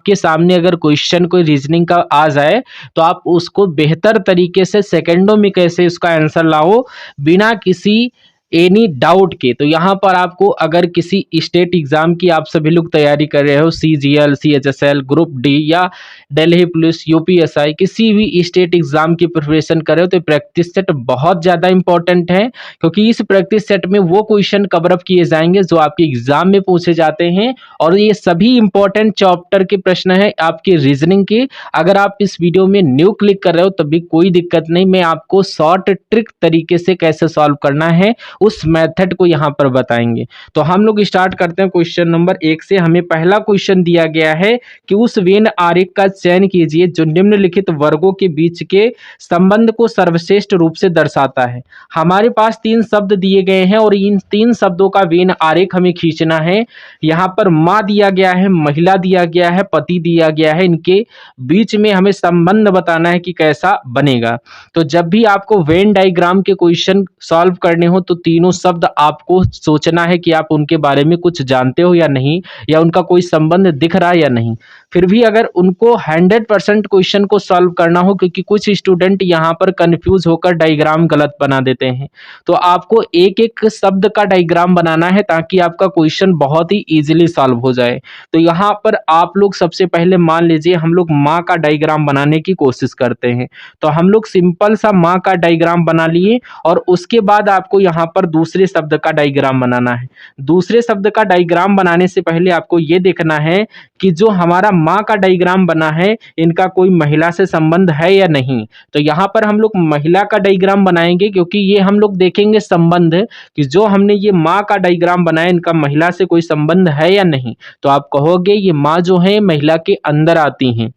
के सामने अगर क्वेश्चन कोई रीजनिंग का आ जाए तो आप उसको बेहतर तरीके से सेकंडों में कैसे उसका आंसर लाओ बिना किसी एनी डाउट के। तो यहाँ पर आपको अगर किसी स्टेट एग्जाम की आप सभी लोग तैयारी कर रहे हो, CGL, CHSL, ग्रुप डी या दिल्ली पुलिस, UPSI, किसी भी स्टेट एग्जाम की प्रिपरेशन कर रहे हो तो प्रैक्टिस सेट बहुत ज़्यादा इंपॉर्टेंट है, क्योंकि इस प्रैक्टिस सेट में वो क्वेश्चन कवर अप किए जाएंगे जो आपके एग्जाम में पूछे जाते हैं, और ये सभी इंपॉर्टेंट चैप्टर के प्रश्न है आपके रीजनिंग के। अगर आप इस वीडियो में न्यू क्लिक कर रहे हो तभी कोई दिक्कत नहीं, मैं आपको शॉर्ट ट्रिक तरीके से कैसे सॉल्व करना है उस मेथड को यहाँ पर बताएंगे। तो हम लोग स्टार्ट करते हैं क्वेश्चन नंबर 1 से। हमें पहला क्वेश्चन दिया गया है कि उस वेन आरेख का चयन कीजिए जो निम्नलिखित वर्गों के बीच के संबंध को सर्वश्रेष्ठ रूप से दर्शाता है। हमारे पास 3 शब्द दिए गए हैं और इन 3 शब्दों का वेन आरेख हमें खींचना है। यहाँ पर माँ दिया गया है, महिला दिया गया है, पति दिया गया है, इनके बीच में हमें संबंध बताना है कि कैसा बनेगा। तो जब भी आपको वेन डायग्राम के क्वेश्चन सॉल्व करने हो तो तीनों शब्द आपको सोचना है कि आप उनके बारे में कुछ जानते हो या नहीं, या उनका कोई संबंध दिख रहा है या नहीं। फिर भी अगर उनको 100% क्वेश्चन को सॉल्व करना हो, क्योंकि कुछ स्टूडेंट यहाँ पर कंफ्यूज होकर डायग्राम गलत बना देते हैं, तो आपको एक एक शब्द का डायग्राम बनाना है ताकि आपका क्वेश्चन बहुत ही इजीली सॉल्व हो जाए। तो यहाँ पर आप लोग सबसे पहले मान लीजिए हम लोग माँ का डायग्राम बनाने की कोशिश करते हैं। तो हम लोग सिंपल सा माँ का डायग्राम बना लिए और उसके बाद आपको यहाँ पर दूसरे शब्द का डायग्राम बनाना है। दूसरे शब्द का डायग्राम बनाने से पहले आपको ये देखना है कि जो हमारा माँ का डायग्राम बना है इनका कोई महिला से संबंध है या नहीं। तो यहाँ पर हम लोग महिला का डायग्राम बनाएंगे, क्योंकि ये हम लोग देखेंगे संबंध कि जो हमने ये माँ का डायग्राम बनाया इनका महिला से कोई संबंध है या नहीं। तो आप कहोगे ये माँ जो है महिला के अंदर आती हैं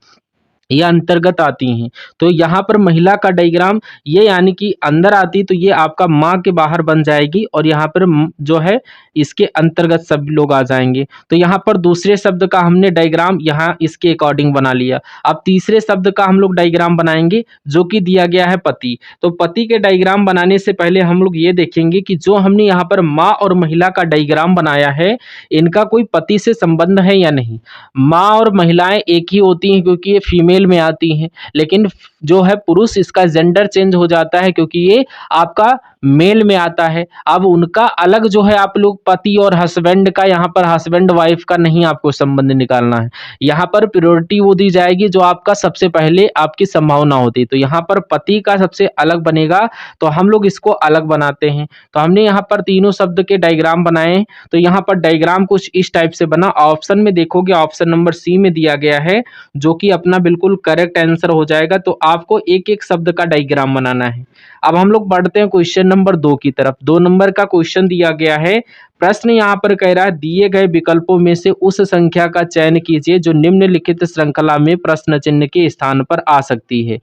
या अंतर्गत आती हैं। तो यहाँ पर महिला का डायग्राम ये यानी कि अंदर आती, तो ये आपका माँ के बाहर बन जाएगी और यहाँ पर जो है इसके अंतर्गत सब लोग आ जाएंगे। तो यहाँ पर दूसरे शब्द का हमने डायग्राम यहाँ इसके अकॉर्डिंग बना लिया। अब तीसरे शब्द का हम लोग डायग्राम बनाएंगे जो कि दिया गया है पति। तो पति के डायग्राम बनाने से पहले हम लोग ये देखेंगे कि जो हमने यहाँ पर माँ और महिला का डायग्राम बनाया है इनका कोई पति से संबंध है या नहीं। माँ और महिलाएं एक ही होती हैं क्योंकि ये फीमेल में आती हैं, लेकिन जो है पुरुष इसका जेंडर चेंज हो जाता है क्योंकि ये आपका मेल में आता है। अब उनका अलग जो है आप लोग पति और हस्बैंड का, यहाँ पर हस्बैंड वाइफ का नहीं आपको संबंध निकालना है। यहाँ पर प्रायोरिटी वो दी जाएगी जो आपका सबसे पहले आपकी संभावना होती है। तो यहाँ पर पति का सबसे अलग बनेगा, तो हम लोग इसको अलग बनाते हैं। तो हमने यहाँ पर तीनों शब्द के डायग्राम बनाए। तो यहाँ पर डायग्राम कुछ इस टाइप से बना। ऑप्शन में देखोगे ऑप्शन नंबर सी में दिया गया है जो कि अपना बिल्कुल करेक्ट आंसर हो जाएगा। तो आपको एक एक शब्द का डायग्राम बनाना है। अब हम लोग बढ़ते हैं क्वेश्चन नंबर 2 की तरफ। 2 नंबर का क्वेश्चन दिया गया है। प्रश्न यहाँ पर कह रहा है दिए गए विकल्पों में से उस संख्या का चयन कीजिए जो निम्नलिखित श्रृंखला में प्रश्न चिन्ह के स्थान पर आ सकती है।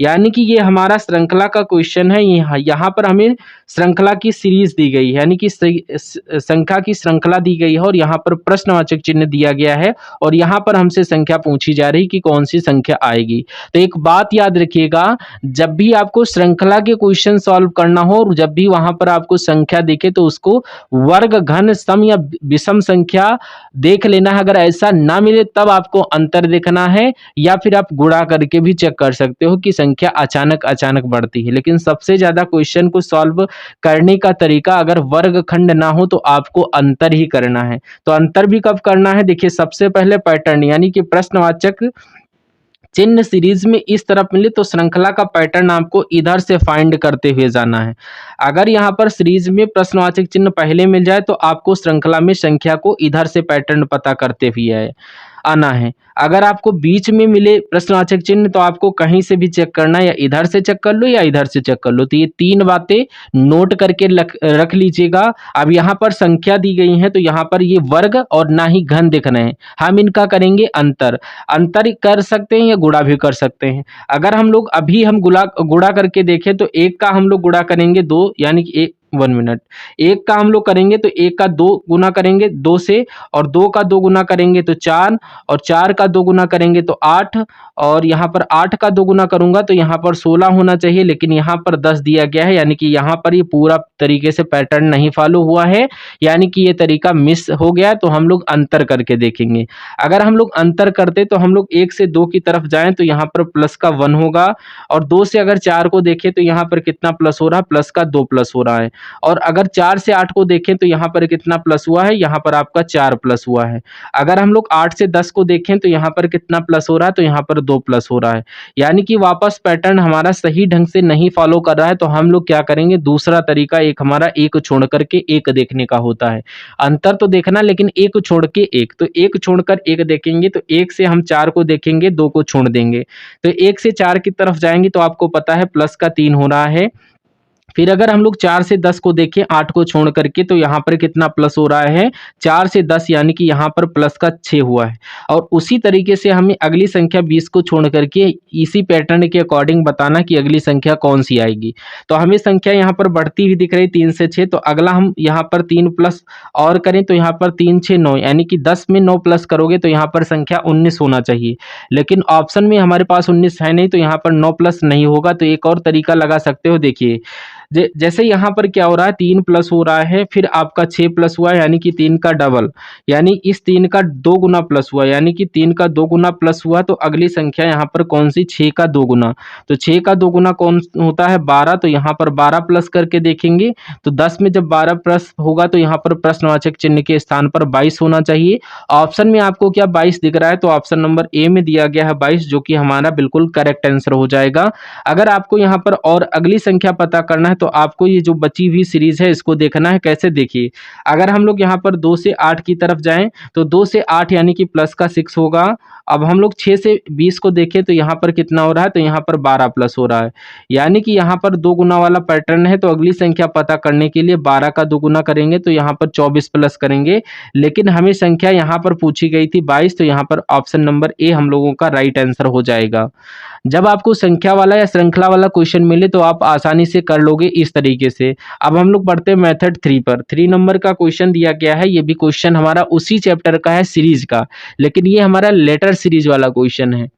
यानी कि ये हमारा श्रृंखला का क्वेश्चन है। यहाँ पर हमें श्रृंखला की सीरीज दी गई है, यानी कि संख्या की श्रृंखला दी गई है और यहाँ पर प्रश्नवाचक चिन्ह दिया गया है और यहाँ पर हमसे संख्या पूछी जा रही कि कौन सी संख्या आएगी। तो एक बात याद रखिएगा, जब भी आपको श्रृंखला के क्वेश्चन सॉल्व करना हो और जब भी वहां पर आपको संख्या दिखे तो उसको वर्ग, घन, सम या विषम संख्या देख लेना है। अगर ऐसा ना मिले तब आपको अंतर देखना है, या फिर आप गुणा करके भी चेक कर सकते हो कि संख्या अचानक अचानक बढ़ती है। लेकिन सबसे ज्यादा क्वेश्चन को सॉल्व करने का तरीका अगर वर्ग खंड ना हो तो आपको अंतर ही करना है। तो अंतर भी कब करना है, देखिए सबसे पहले पैटर्न यानी कि प्रश्नवाचक चिन्ह सीरीज में इस तरफ मिले तो श्रृंखला का पैटर्न आपको इधर से फाइंड करते हुए जाना है। अगर यहाँ पर सीरीज में प्रश्नवाचक चिन्ह पहले मिल जाए तो आपको श्रृंखला में संख्या को इधर से पैटर्न पता करते हुए आना है। अगर आपको बीच में मिले प्रश्नवाचक चिन्ह तो आपको कहीं से भी चेक करना है, या इधर से चेक कर लो या इधर से चेक कर लो। तो ये 3 बातें नोट करके रख लीजिएगा। अब यहाँ पर संख्या दी गई है तो यहाँ पर ये वर्ग और ना ही घन दिख रहे हैं, हम इनका करेंगे अंतर। अंतर कर सकते हैं या गुणा भी कर सकते हैं। अगर हम लोग अभी हम गुणा करके देखें तो 1 का हम लोग गुणा करेंगे 2, यानी कि 1 मिनट। एक का हम लोग करेंगे तो एक का 2 गुना करेंगे 2 से, और 2 का 2 गुना करेंगे तो 4, और 4 का 2 गुना करेंगे तो 8, और यहाँ पर 8 का 2 गुना करूंगा तो यहाँ पर 16 होना चाहिए, लेकिन यहाँ पर 10 दिया गया है, यानी कि यहाँ पर ये पूरा तरीके से पैटर्न नहीं फॉलो हुआ है, यानी कि ये तरीका मिस हो गया है। तो हम लोग अंतर करके देखेंगे। अगर हम लोग अंतर करते तो हम लोग 1 से 2 की तरफ जाएं तो यहाँ पर प्लस का 1 होगा, और 2 से अगर 4 को देखें तो यहाँ पर कितना प्लस हो रहा है, प्लस का 2 प्लस हो रहा है। और अगर 4 से 8 को देखें तो यहाँ पर कितना प्लस हुआ है, यहाँ पर आपका 4 प्लस हुआ है। अगर हम लोग 8 से 10 को देखें तो यहाँ पर कितना प्लस हो रहा है, तो यहाँ पर 2 प्लस हो रहा है। यानी कि वापस पैटर्न हमारा सही ढंग से नहीं फॉलो कर रहा है, तो हम लोग क्या करेंगे, दूसरा तरीका एक हमारा एक छोड़ करके एक देखने का होता है। अंतर तो देखना, लेकिन एक छोड़ के एक, तो एक छोड़कर एक देखेंगे तो 1 से हम 4 को देखेंगे, 2 को छोड़ देंगे, तो 1 से 4 की तरफ जाएंगे तो आपको पता है प्लस का 3 हो रहा है। फिर अगर हम लोग 4 से 10 को देखें 8 को छोड़ करके तो यहाँ पर कितना प्लस हो रहा है, 4 से 10, यानी कि यहाँ पर प्लस का 6 हुआ है। और उसी तरीके से हमें अगली संख्या 20 को छोड़ करके इसी पैटर्न के अकॉर्डिंग बताना कि अगली संख्या कौन सी आएगी। तो हमें संख्या यहाँ पर बढ़ती हुई दिख रही 3 से 6, तो अगला हम यहाँ पर 3 प्लस और करें तो यहाँ पर 3 6 9, यानी कि 10 में 9 प्लस करोगे तो यहाँ पर संख्या 19 होना चाहिए, लेकिन ऑप्शन में हमारे पास 19 है नहीं, तो यहाँ पर 9 प्लस नहीं होगा। तो एक और तरीका लगा सकते हो, देखिए जैसे यहाँ पर क्या हो रहा है, 3 प्लस हो रहा है, फिर आपका 6 प्लस हुआ है, यानी कि 3 का डबल, यानी इस 3 का 2 गुना प्लस हुआ, यानी कि 3 का 2 गुना प्लस हुआ। तो अगली संख्या यहाँ पर कौन सी, 6 का 2 गुना। तो 6 का 2 गुना कौन होता है, 12। तो यहाँ पर 12 प्लस करके देखेंगे तो 10 में जब 12 प्लस होगा तो यहाँ पर प्रश्नवाचक चिन्ह के स्थान पर 22 होना चाहिए। ऑप्शन में आपको क्या 22 दिख रहा है, तो ऑप्शन नंबर ए में दिया गया है 22, जो कि हमारा बिल्कुल करेक्ट आंसर हो जाएगा। अगर आपको यहाँ पर और अगली संख्या पता करना है तो आपको ये जो बची हुई सीरीज है इसको देखना है। कैसे, देखिए अगर हम लोग यहाँ पर 2 से 8 की तरफ जाएं तो 2 से 8 यानी कि प्लस का 6 होगा। अब हम लोग 6 से 20 को देखें तो यहाँ पर कितना हो रहा है, तो यहाँ पर 12 प्लस हो रहा है, यानी कि यहाँ पर 2 गुना वाला पैटर्न है। तो अगली संख्या पता करने के लिए 12 का 2 गुना करेंगे तो यहाँ पर 24 प्लस करेंगे, लेकिन हमें संख्या यहाँ पर पूछी गई थी 22, तो यहाँ पर ऑप्शन नंबर ए हम लोगों का राइट आंसर हो जाएगा। जब आपको संख्या वाला या श्रृंखला वाला क्वेश्चन मिले तो आप आसानी से कर लोगे इस तरीके से। अब हम लोग बढ़ते हैं मेथड 3 पर। 3 नंबर का क्वेश्चन दिया गया है, ये भी क्वेश्चन हमारा उसी चैप्टर का है, सीरीज का, लेकिन ये हमारा लेटर सीरीज वाला क्वेश्चन है।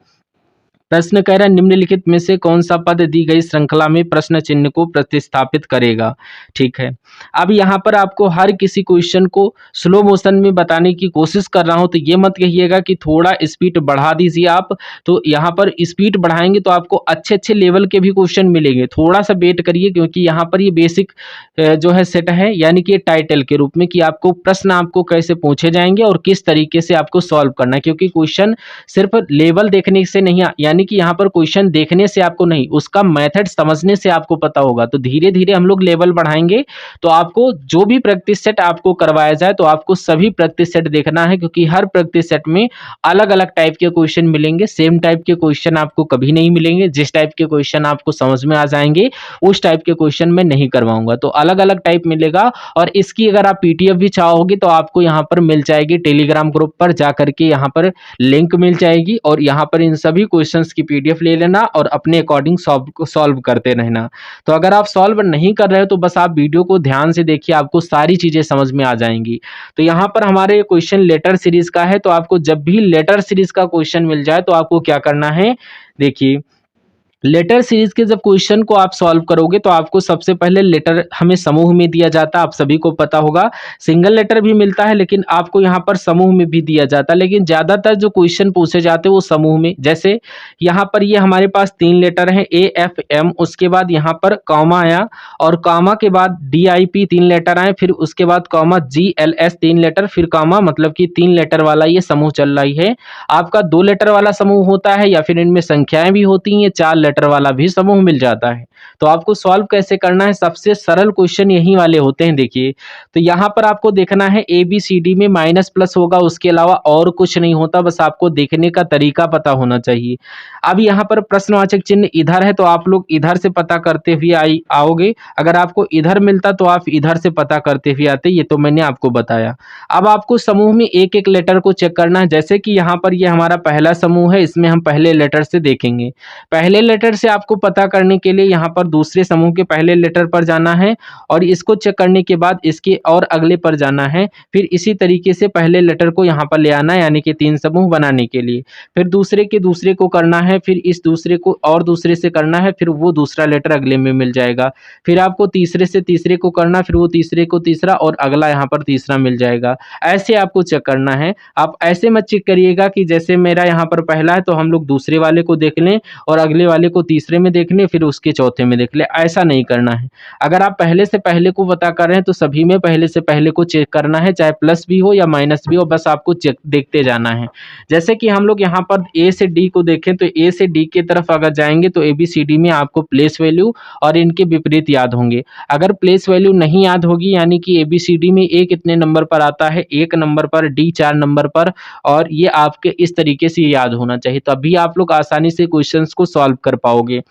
प्रश्न कह रहा है निम्नलिखित में से कौन सा पद दी गई श्रृंखला में प्रश्न चिन्ह को प्रतिस्थापित करेगा। ठीक है, अब यहाँ पर आपको हर किसी क्वेश्चन को स्लो मोशन में बताने की कोशिश कर रहा हूँ, तो ये मत कहिएगा कि थोड़ा स्पीड बढ़ा दीजिए आप। तो यहाँ पर स्पीड बढ़ाएंगे तो आपको अच्छे अच्छे लेवल के भी क्वेश्चन मिलेंगे, थोड़ा सा वेट करिए, क्योंकि यहाँ पर ये बेसिक जो है सेट है, यानी कि टाइटल के रूप में कि आपको प्रश्न आपको कैसे पूछे जाएंगे और किस तरीके से आपको सॉल्व करना है। क्योंकि क्वेश्चन सिर्फ लेवल देखने से नहीं, यानी कि यहाँ पर क्वेश्चन देखने से आपको नहीं, उसका मेथड समझने से आपको पता होगा। तो धीरे धीरे हम लोग लेवल बढ़ाएंगे, तो आपको जो भी प्रैक्टिस सेट आपको करवाया जाए तो आपको सभी प्रैक्टिस सेट देखना है, क्योंकि हर प्रैक्टिस सेट में अलग अलग टाइप के क्वेश्चन मिलेंगे। सेम टाइप के क्वेश्चन आपको कभी नहीं मिलेंगे। जिस टाइप के क्वेश्चन आपको समझ में आ जाएंगे उस टाइप के क्वेश्चन मैं नहीं करवाऊंगा, तो अलग अलग टाइप मिलेगा। और इसकी अगर आप पीडीएफ भी चाहोगे तो आपको यहाँ पर मिल जाएगी, टेलीग्राम ग्रुप पर जा करके यहाँ पर लिंक मिल जाएगी, और यहाँ पर इन सभी क्वेश्चंस की पीडीएफ ले लेना और अपने अकॉर्डिंग सॉल्व करते रहना। तो अगर आप सॉल्व नहीं कर रहे हो तो बस आप वीडियो को ध्यान से देखिए, आपको सारी चीजें समझ में आ जाएंगी। तो यहाँ पर हमारे क्वेश्चन लेटर सीरीज का है, तो आपको जब भी लेटर सीरीज का क्वेश्चन मिल जाए तो आपको क्या करना है, देखिए लेटर सीरीज के जब क्वेश्चन को आप सॉल्व करोगे तो आपको सबसे पहले लेटर हमें समूह में दिया जाता है, आप सभी को पता होगा। सिंगल लेटर भी मिलता है, लेकिन आपको यहाँ पर समूह में भी दिया जाता है। लेकिन ज्यादातर जो क्वेश्चन पूछे जाते हैं वो समूह में, जैसे यहाँ पर ये हमारे पास 3 लेटर हैं AFM, उसके बाद यहाँ पर कॉमा आया, और कॉमा के बाद DIP 3 लेटर आए, फिर उसके बाद कॉमा GLS 3 लेटर, फिर कॉमा, मतलब कि 3 लेटर वाला ये समूह चल रही है। आपका 2 लेटर वाला समूह होता है, या फिर इनमें संख्याएं भी होती हैं, 4 लेटर वाला भी समूह मिल जाता है। तो आपको सॉल्व कैसे करना है, सबसे सरल क्वेश्चन यही वाले होते हैं। देखिए, तो यहाँ पर आपको देखना है ABCD में माइनस प्लस होगा, उसके अलावा और कुछ नहीं होता, बस आपको देखने का तरीका पता होना चाहिए। अब यहाँ पर प्रश्नवाचक चिन्ह इधर है, तो आप लोग इधर से पता करते हुए आओगे। अगर आपको इधर मिलता तो आप इधर से पता करते हुए आते, ये तो मैंने आपको बताया। अब आपको समूह में एक एक लेटर को चेक करना है। जैसे कि यहाँ पर ये हमारा पहला समूह है, इसमें हम पहले लेटर से देखेंगे। पहले लेटर लेटर से आपको पता करने के लिए यहाँ पर दूसरे समूह के पहले लेटर पर जाना है और इसको चेक करने के बाद इसके और अगले पर जाना है। फिर इसी तरीके से पहले लेटर को यहाँ पर ले आना है, यानी कि 3 समूह बनाने के लिए। फिर दूसरे के दूसरे को करना है, फिर इस दूसरे को और दूसरे से करना है, फिर वो दूसरा लेटर अगले में मिल जाएगा। फिर आपको तीसरे से तीसरे को करना, फिर वो तीसरे को तीसरा और अगला यहाँ पर तीसरा मिल जाएगा। ऐसे आपको चेक करना है। आप ऐसे मत चेक करिएगा कि जैसे मेरा यहाँ पर पहला है तो हम लोग दूसरे वाले को देख लें और अगले वाले को तीसरे में देख लें, फिर उसके चौथे में देख लें। ऐसा नहीं करना है। अगर आप पहले से पहले को पता कर रहे हैं तो सभी में पहले से पहले को चेक करना है, चाहे प्लस भी हो या माइनस भी हो, बस आपको चेक देखते जाना है। जैसे कि हम लोग यहाँ पर ए से डी को देखें तो ए से डी की तरफ अगर जाएंगे तो ABCD में आपको प्लेस वैल्यू और इनके विपरीत याद होंगे। अगर प्लेस वैल्यू नहीं याद होगी, यानी कि ABCD में ए कितने नंबर पर आता है, 1 नंबर पर, डी 4 नंबर पर, और ये आपके इस तरीके से याद होना चाहिए, तभी आप लोग आसानी से क्वेश्चंस को सॉल्व कर पाओगे।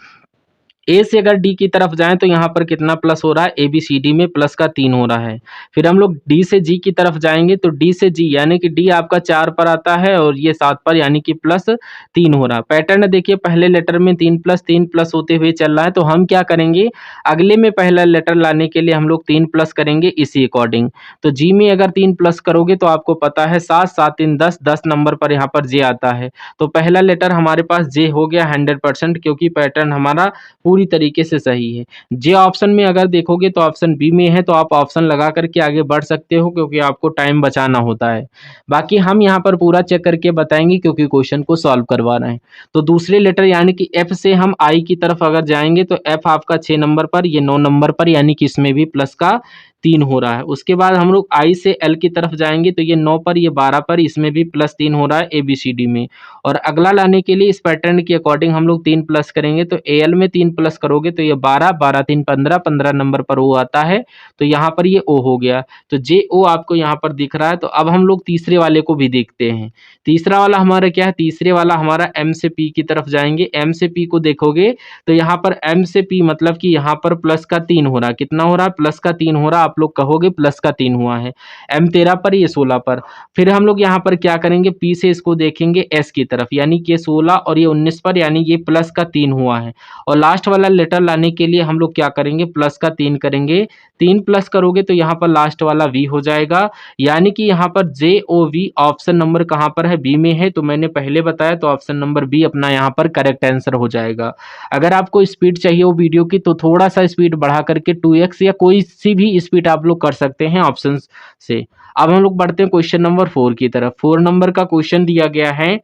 ए से अगर डी की तरफ जाएं तो यहाँ पर कितना प्लस हो रहा है, ABCD में प्लस का 3 हो रहा है। फिर हम लोग डी से जी की तरफ जाएंगे तो डी से जी, यानी कि डी आपका 4 पर आता है और ये 7 पर, यानी कि प्लस 3 हो रहा है। पैटर्न देखिए, पहले लेटर में 3 प्लस होते हुए चल रहा है, तो हम क्या करेंगे, अगले में पहला लेटर लाने के लिए हम लोग 3 प्लस करेंगे इसी अकॉर्डिंग। तो जी में अगर 3 प्लस करोगे तो आपको पता है 7 7 3 10, 10 नंबर पर यहाँ पर जे आता है। तो पहला लेटर हमारे पास जे हो गया 100%, क्योंकि पैटर्न हमारा पूरी तरीके से सही है। जे ऑप्शन में अगर देखोगे तो ऑप्शन बी में है, तो आप ऑप्शन लगा करके आगे बढ़ सकते हो, क्योंकि आपको टाइम बचाना होता है। बाकी हम यहाँ पर पूरा चेक करके बताएंगे, क्योंकि क्वेश्चन को सॉल्व करवाना है। तो दूसरे लेटर यानी कि एफ से हम आई की तरफ अगर जाएंगे तो एफ आपका 6 नंबर पर, ये 9 नंबर पर, यानी कि इसमें भी प्लस का 3 हो रहा है। उसके बाद हम लोग आई से एल की तरफ जाएंगे तो ये 9 पर, ये 12 पर, इसमें भी प्लस 3 हो रहा है ABCD में। और अगला लाने के लिए इस पैटर्न के अकॉर्डिंग हम लोग 3 प्लस करेंगे, तो AL में 3 प्लस करोगे तो ये 12, 12 3 15, 15 नंबर पर ओ आता है, तो यहाँ पर ये ओ हो गया। तो JO आपको यहाँ पर दिख रहा है। तो अब हम लोग तीसरे वाले को भी देखते हैं। तीसरा वाला हमारा क्या है, तीसरे वाला हमारा M से P की तरफ जाएंगे। M से P को देखोगे तो यहाँ पर M से P मतलब कि यहाँ पर प्लस का 3 हो रहा है। कितना हो रहा है, प्लस का 3 हो रहा है। आप लोग कहोगे प्लस का 3 हुआ है। M 13 पर, ये 16 पर। फिर हम लोग यहाँ पर क्या करेंगे, P से इसको देखेंगे S की तरफ, यानी कि ये 16 और ये 19 पर, यानी ये प्लस का 3 हुआ है। और लास्ट वाला लेटर लाने के लिए हम लोग क्या करेंगे, प्लस का 3 करेंगे। 3 प्लस करोगे तो यहाँ पर लास्ट वाला V हो जाएगा, यानी कि यहाँ पर JOV ऑप्शन नंबर कहाँ पर है, बी में है। तो मैंने पहले बताया, तो ऑप्शन नंबर बी अपना यहाँ पर करेक्ट आंसर हो जाएगा। अगर आपको स्पीड चाहिए वो वीडियो की, तो थोड़ा सा स्पीड बढ़ा करके 2x या कोई सी भी स्पीड आप लोग कर सकते हैं ऑप्शन से। अब हम लोग बढ़ते हैं क्वेश्चन नंबर 4 की तरफ। 4 नंबर का क्वेश्चन दिया गया है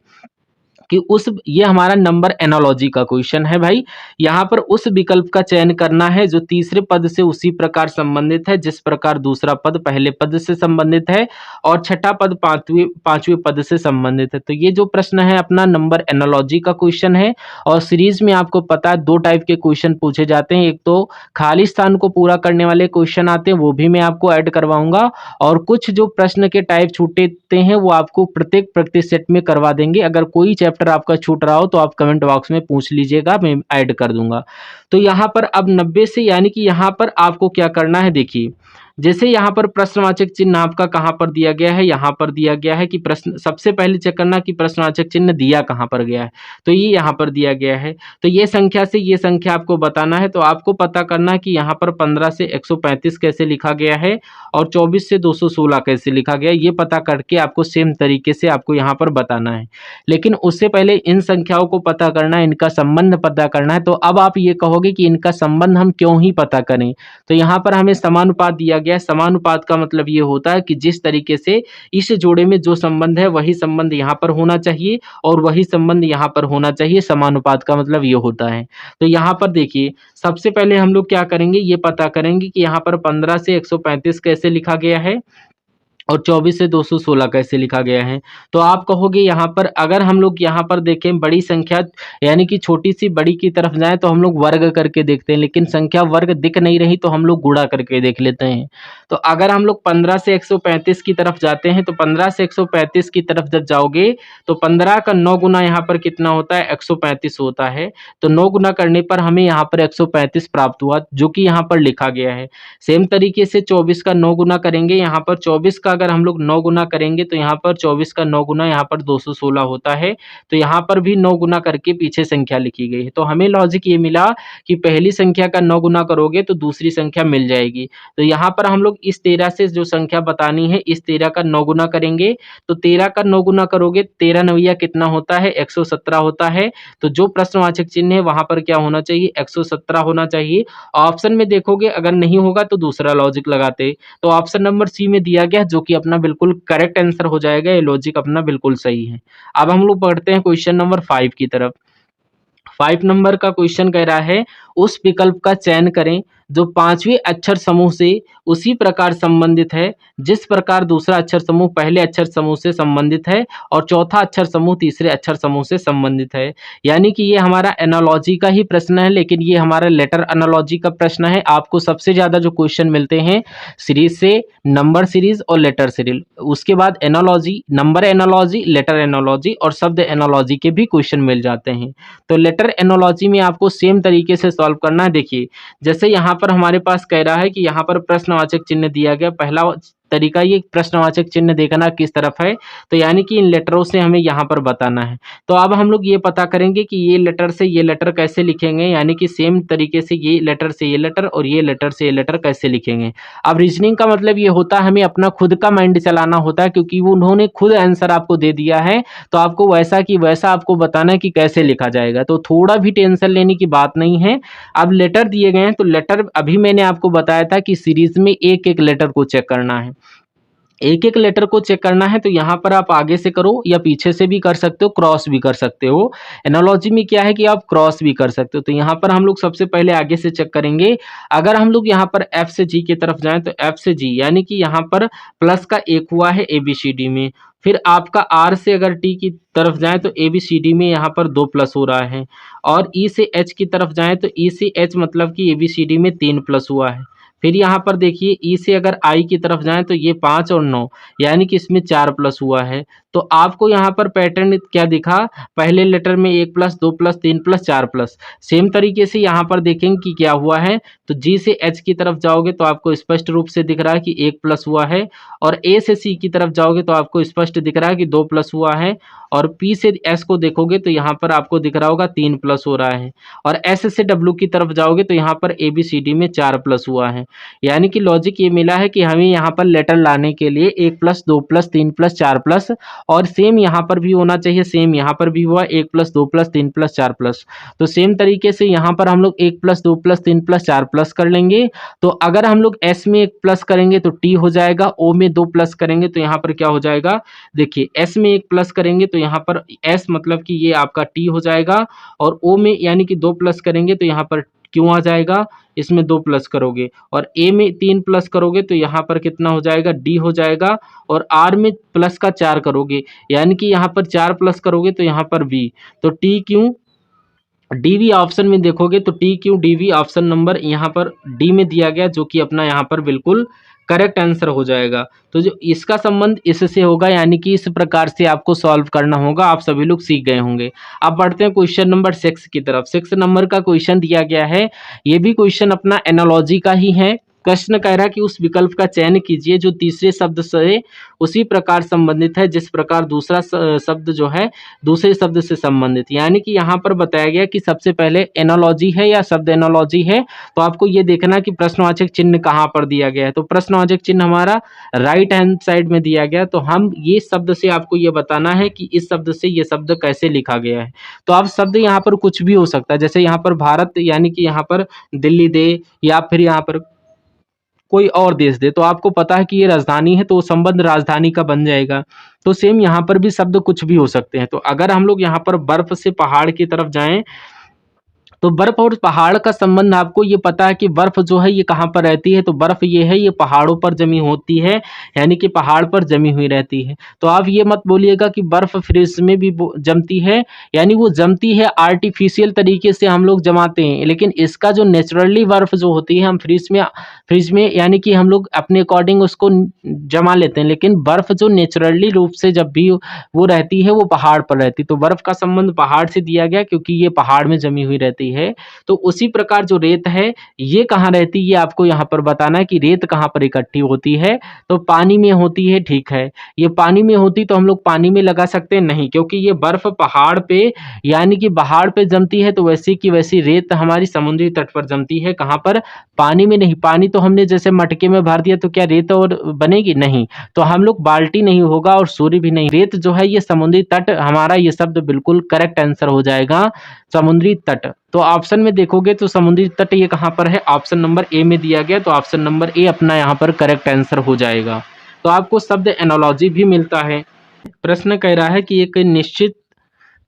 कि ये हमारा नंबर एनालॉजी का क्वेश्चन है भाई। यहाँ पर उस विकल्प का चयन करना है जो तीसरे पद से उसी प्रकार संबंधित है जिस प्रकार दूसरा पद पहले पद से संबंधित है और छठा पद पांचवें पद से संबंधित है। तो ये जो प्रश्न है अपना नंबर एनालॉजी का क्वेश्चन है। और सीरीज में आपको पता है 2 टाइप के क्वेश्चन पूछे जाते हैं। एक तो खाली स्थान को पूरा करने वाले क्वेश्चन आते हैं, वो भी मैं आपको ऐड करवाऊंगा। और कुछ जो प्रश्न के टाइप छूटते हैं वो आपको प्रत्येक सेट में करवा देंगे। अगर कोई चैप्टर आपका छूट रहा हो तो आप कमेंट बॉक्स में पूछ लीजिएगा, मैं ऐड कर दूंगा। तो यहाँ पर अब 90 से, यानी कि यहाँ पर आपको क्या करना है, देखिए जैसे यहाँ पर प्रश्नवाचक चिन्ह आपका कहाँ पर दिया गया है, यहाँ पर दिया गया है कि प्रश्न, सबसे पहले चेक करना कि प्रश्नवाचक चिन्ह दिया कहाँ पर गया है। तो ये यहाँ पर दिया गया है। तो ये संख्या से ये संख्या आपको बताना है। तो आपको पता करना है कि यहाँ पर 15 से 135 कैसे लिखा गया है और 24 से 216 कैसे लिखा गया है। ये पता करके आपको सेम तरीके से आपको यहाँ पर बताना है। लेकिन उससे पहले इन संख्याओं को पता करना है, इनका संबंध पता करना है। तो अब आप ये कहोगे कि इनका संबंध हम क्यों ही पता करें। तो यहाँ पर हमें समानुपात दिया गया है। समानुपात का मतलब ये होता है कि जिस तरीके से इस जोड़े में जो संबंध है वही संबंध यहाँ पर होना चाहिए और वही संबंध यहाँ पर होना चाहिए। समानुपात का मतलब ये होता है। तो यहाँ पर देखिए, सबसे पहले हम लोग क्या करेंगे, ये पता करेंगे कि यहाँ पर 15 से 135 कैसे लिखा गया है और 24 से 216 कैसे लिखा गया है। तो आप कहोगे यहाँ पर, अगर हम लोग यहाँ पर देखें बड़ी संख्या यानी कि छोटी सी बड़ी की तरफ जाएं तो हम लोग वर्ग करके देखते हैं, लेकिन संख्या वर्ग दिख नहीं रही तो हम लोग गुणा करके देख लेते हैं। तो अगर हम लोग 15 से 135 की तरफ जाते हैं तो 15 से 135 की तरफ जब जाओगे तो 15 का 9 गुना यहाँ पर कितना होता है, 135 होता है। तो 9 गुना करने पर हमें यहाँ पर 135 प्राप्त हुआ, जो कि यहाँ पर लिखा गया है। सेम तरीके से 24 का 9 गुना करेंगे, यहाँ पर 24 का अगर हम लोग 9 गुना करेंगे तो यहाँ पर 24 का 9 गुना यहाँ पर 216 होता है। तो यहाँ पर भी 9 गुना करके पीछे संख्या लिखी गई है। तो हमें लॉजिक ये मिला कि पहली संख्या का 9 गुना करोगे तो दूसरी संख्या मिल जाएगी। तो यहाँ पर हम लोग इस 13 से जो संख्या बतानी है, इस 13 का 9 गुना करेंगे। तो 13 का 9 गुना करोगे, 13 नवैया कितना होता है, 117 होता है। तो जो प्रश्नवाचक चिन्ह है वहां पर क्या होना चाहिए, 117 होना चाहिए। ऑप्शन में देखोगे अगर नहीं होगा तो दूसरा लॉजिक लगाते। तो ऑप्शन नंबर सी में दिया गया, जो कि अपना बिल्कुल करेक्ट आंसर हो जाएगा। ये लॉजिक अपना बिल्कुल सही है। अब हम लोग पढ़ते हैं क्वेश्चन नंबर 5 की तरफ। 5 नंबर का क्वेश्चन कह रहा है, उस विकल्प का चयन करें जो पांचवें अक्षर समूह से उसी प्रकार संबंधित है जिस प्रकार दूसरा अक्षर समूह पहले अक्षर समूह से संबंधित है और चौथा अक्षर समूह तीसरे अक्षर समूह से संबंधित है। यानी कि ये हमारा एनालॉजी का ही प्रश्न है, लेकिन ये हमारा लेटर एनालॉजी का प्रश्न है। आपको सबसे ज्यादा जो क्वेश्चन मिलते हैं सीरीज से, नंबर सीरीज और लेटर सीरीज, उसके बाद analogy, number analogy, letter analogy और शब्द एनालॉजी के भी क्वेश्चन मिल जाते हैं। तो लेटर एनालॉजी में आपको सेम तरीके से सॉल्व करना है। देखिए, जैसे यहाँ पर हमारे पास कह रहा है कि यहाँ पर प्रश्नवाचक चिन्ह दिया गया। पहला तरीका ये प्रश्नवाचक चिन्ह देखना किस तरफ है, तो यानी कि इन लेटरों से हमें यहाँ पर बताना है। तो अब हम लोग ये पता करेंगे कि ये लेटर से ये लेटर कैसे लिखेंगे, यानी कि सेम तरीके से ये लेटर से ये लेटर और ये लेटर से ये लेटर कैसे लिखेंगे। अब रीजनिंग का मतलब ये होता है हमें अपना खुद का माइंड चलाना होता है, क्योंकि वो उन्होंने खुद आंसर आपको दे दिया है, तो आपको वैसा कि वैसा आपको बताना है कि कैसे लिखा जाएगा। तो थोड़ा भी टेंशन लेने की बात नहीं है। अब लेटर दिए गए हैं, तो लेटर अभी मैंने आपको बताया था कि सीरीज में एक एक लेटर को चेक करना है, एक एक लेटर को चेक करना है। तो यहाँ पर आप आगे से करो या पीछे से भी कर सकते हो, क्रॉस भी कर सकते हो। एनालॉजी में क्या है कि आप क्रॉस भी कर सकते हो। तो यहाँ पर हम लोग सबसे पहले आगे से चेक करेंगे। अगर हम लोग यहाँ पर एफ से जी की तरफ जाएं तो एफ से जी, यानी कि यहाँ पर प्लस का एक हुआ है ABCD में। फिर आपका आर से अगर टी की तरफ जाएं तो ABCD में यहाँ पर 2 प्लस हो रहा है। और ई से एच की तरफ जाएं तो ई से एच मतलब कि ABCD में 3 प्लस हुआ है। फिर यहाँ पर देखिए ई से अगर आई की तरफ जाएं तो ये 5 और 9, यानी कि इसमें 4 प्लस हुआ है। तो आपको यहाँ पर पैटर्न क्या दिखा, पहले लेटर में 1 plus 2 plus 3 plus 4 plus. Same तरीके से यहाँ पर देखेंगे कि क्या हुआ है। तो जी से एच की तरफ जाओगे तो आपको स्पष्ट रूप से दिख रहा है कि 1 प्लस हुआ है। और ए से सी की तरफ जाओगे तो आपको स्पष्ट दिख रहा है कि 2 प्लस हुआ है। और पी से एस को देखोगे तो यहाँ पर आपको दिख रहा होगा 3 प्लस हो रहा है। और एस से डब्ल्यू की तरफ जाओगे तो यहाँ पर ABCD में 4 प्लस हुआ है। यानी कि लॉजिक ये मिला है कि हमें यहाँ पर लेटर लाने के लिए 1 प्लस 2 प्लस 3 प्लस 4 प्लस, और सेम यहाँ पर भी होना चाहिए। सेम यहाँ पर भी हुआ 1 प्लस 2 प्लस 3 प्लस 4 प्लस। तो सेम तरीके से यहाँ पर हम लोग 1 प्लस 2 प्लस 3 प्लस 4 प्लस कर लेंगे। तो अगर हम लोग एस में 1 प्लस करेंगे तो टी हो जाएगा, ओ में 2 प्लस करेंगे तो यहाँ पर क्या हो जाएगा, देखिए एस में 1 प्लस करेंगे तो यहाँ पर एस मतलब कि ये आपका टी हो जाएगा। और ओ में यानी कि 2 प्लस करेंगे तो यहाँ पर क्यों आ जाएगा, इसमें 2 प्लस करोगे। और ए में 3 प्लस करोगे तो यहाँ पर कितना हो जाएगा, डी हो जाएगा। और आर में प्लस का 4 करोगे, यानी कि यहाँ पर 4 प्लस करोगे तो यहाँ पर बी। तो टी क्यों डी वी ऑप्शन में देखोगे तो T Q D V option number यहाँ पर डी में दिया गया, जो कि अपना यहाँ पर बिल्कुल करेक्ट आंसर हो जाएगा। तो जो इसका संबंध इससे होगा, यानी कि इस प्रकार से आपको सॉल्व करना होगा। आप सभी लोग सीख गए होंगे। अब बढ़ते हैं क्वेश्चन नंबर 6 की तरफ। 6 नंबर का क्वेश्चन दिया गया है, ये भी क्वेश्चन अपना एनालॉजी का ही है। प्रश्न कह रहा है कि उस विकल्प का चयन कीजिए जो तीसरे शब्द से उसी प्रकार संबंधित है जिस प्रकार दूसरा शब्द जो है दूसरे शब्द से संबंधित। यानी कि यहाँ पर बताया गया कि सबसे पहले एनालॉजी है या शब्द एनालॉजी है, तो आपको ये देखना कि प्रश्नवाचक चिन्ह कहाँ पर दिया गया है। तो प्रश्नवाचक चिन्ह हमारा राइट हैंड साइड में दिया गया। तो हम ये शब्द से आपको ये बताना है कि इस शब्द से ये शब्द कैसे लिखा गया है। तो आप शब्द यहाँ पर कुछ भी हो सकता है, जैसे यहाँ पर भारत, यानी कि यहाँ पर दिल्ली दे, या फिर यहाँ पर कोई और देश दे, तो आपको पता है कि ये राजधानी है तो संबंध राजधानी का बन जाएगा। तो सेम यहाँ पर भी शब्द कुछ भी हो सकते हैं। तो अगर हम लोग यहाँ पर बर्फ से पहाड़ की तरफ जाएं तो बर्फ और पहाड़ का संबंध आपको ये पता है कि बर्फ जो है ये कहाँ पर रहती है, तो बर्फ ये है, ये पहाड़ों पर जमी होती है, यानी कि पहाड़ पर जमी हुई रहती है। तो आप ये मत बोलिएगा कि बर्फ फ्रिज में भी जमती है, यानी वो जमती है आर्टिफिशियल तरीके से हम लोग जमाते हैं, लेकिन इसका जो नेचुरली बर्फ जो होती है हम फ्रिज में यानी कि हम लोग अपने अकॉर्डिंग उसको जमा लेते हैं, लेकिन बर्फ जो नेचुरली रूप से जब भी वो रहती है वो पहाड़ पर रहती है। तो बर्फ का संबंध पहाड़ से दिया गया क्योंकि ये पहाड़ में जमी हुई रहती है। है। तो उसी प्रकार जो रेत है ये कहाँ रहती है, ये आपको यहाँ पर बताना है कि रेत कहाँ पर इकट्ठी होती है। तो पानी में होती है, ठीक है। ये पानी में होती तो हम लोग पानी में लगा सकते हैं नहीं, क्योंकि ये बर्फ पहाड़ पे यानी कि पहाड़ पे जमती है, तो वैसी की वैसी रेत हमारी समुद्री तट पर जमती है। कहाँ पर? पानी में नहीं। पानी तो हमने जैसे मटके में भर दिया तो क्या रेत और बनेगी? नहीं। तो हम लोग बाल्टी नहीं होगा और सूर्य भी नहीं। रेत जो है ये समुद्री तट, हमारा ये शब्द बिल्कुल करेक्ट आंसर हो जाएगा, समुद्री तट। तो ऑप्शन में देखोगे तो समुद्री तट ये कहाँ पर है? ऑप्शन नंबर ए में दिया गया, तो ऑप्शन नंबर ए अपना यहाँ पर करेक्ट आंसर हो जाएगा। तो आपको शब्द एनालॉजी भी मिलता है। प्रश्न कह रहा है कि एक निश्चित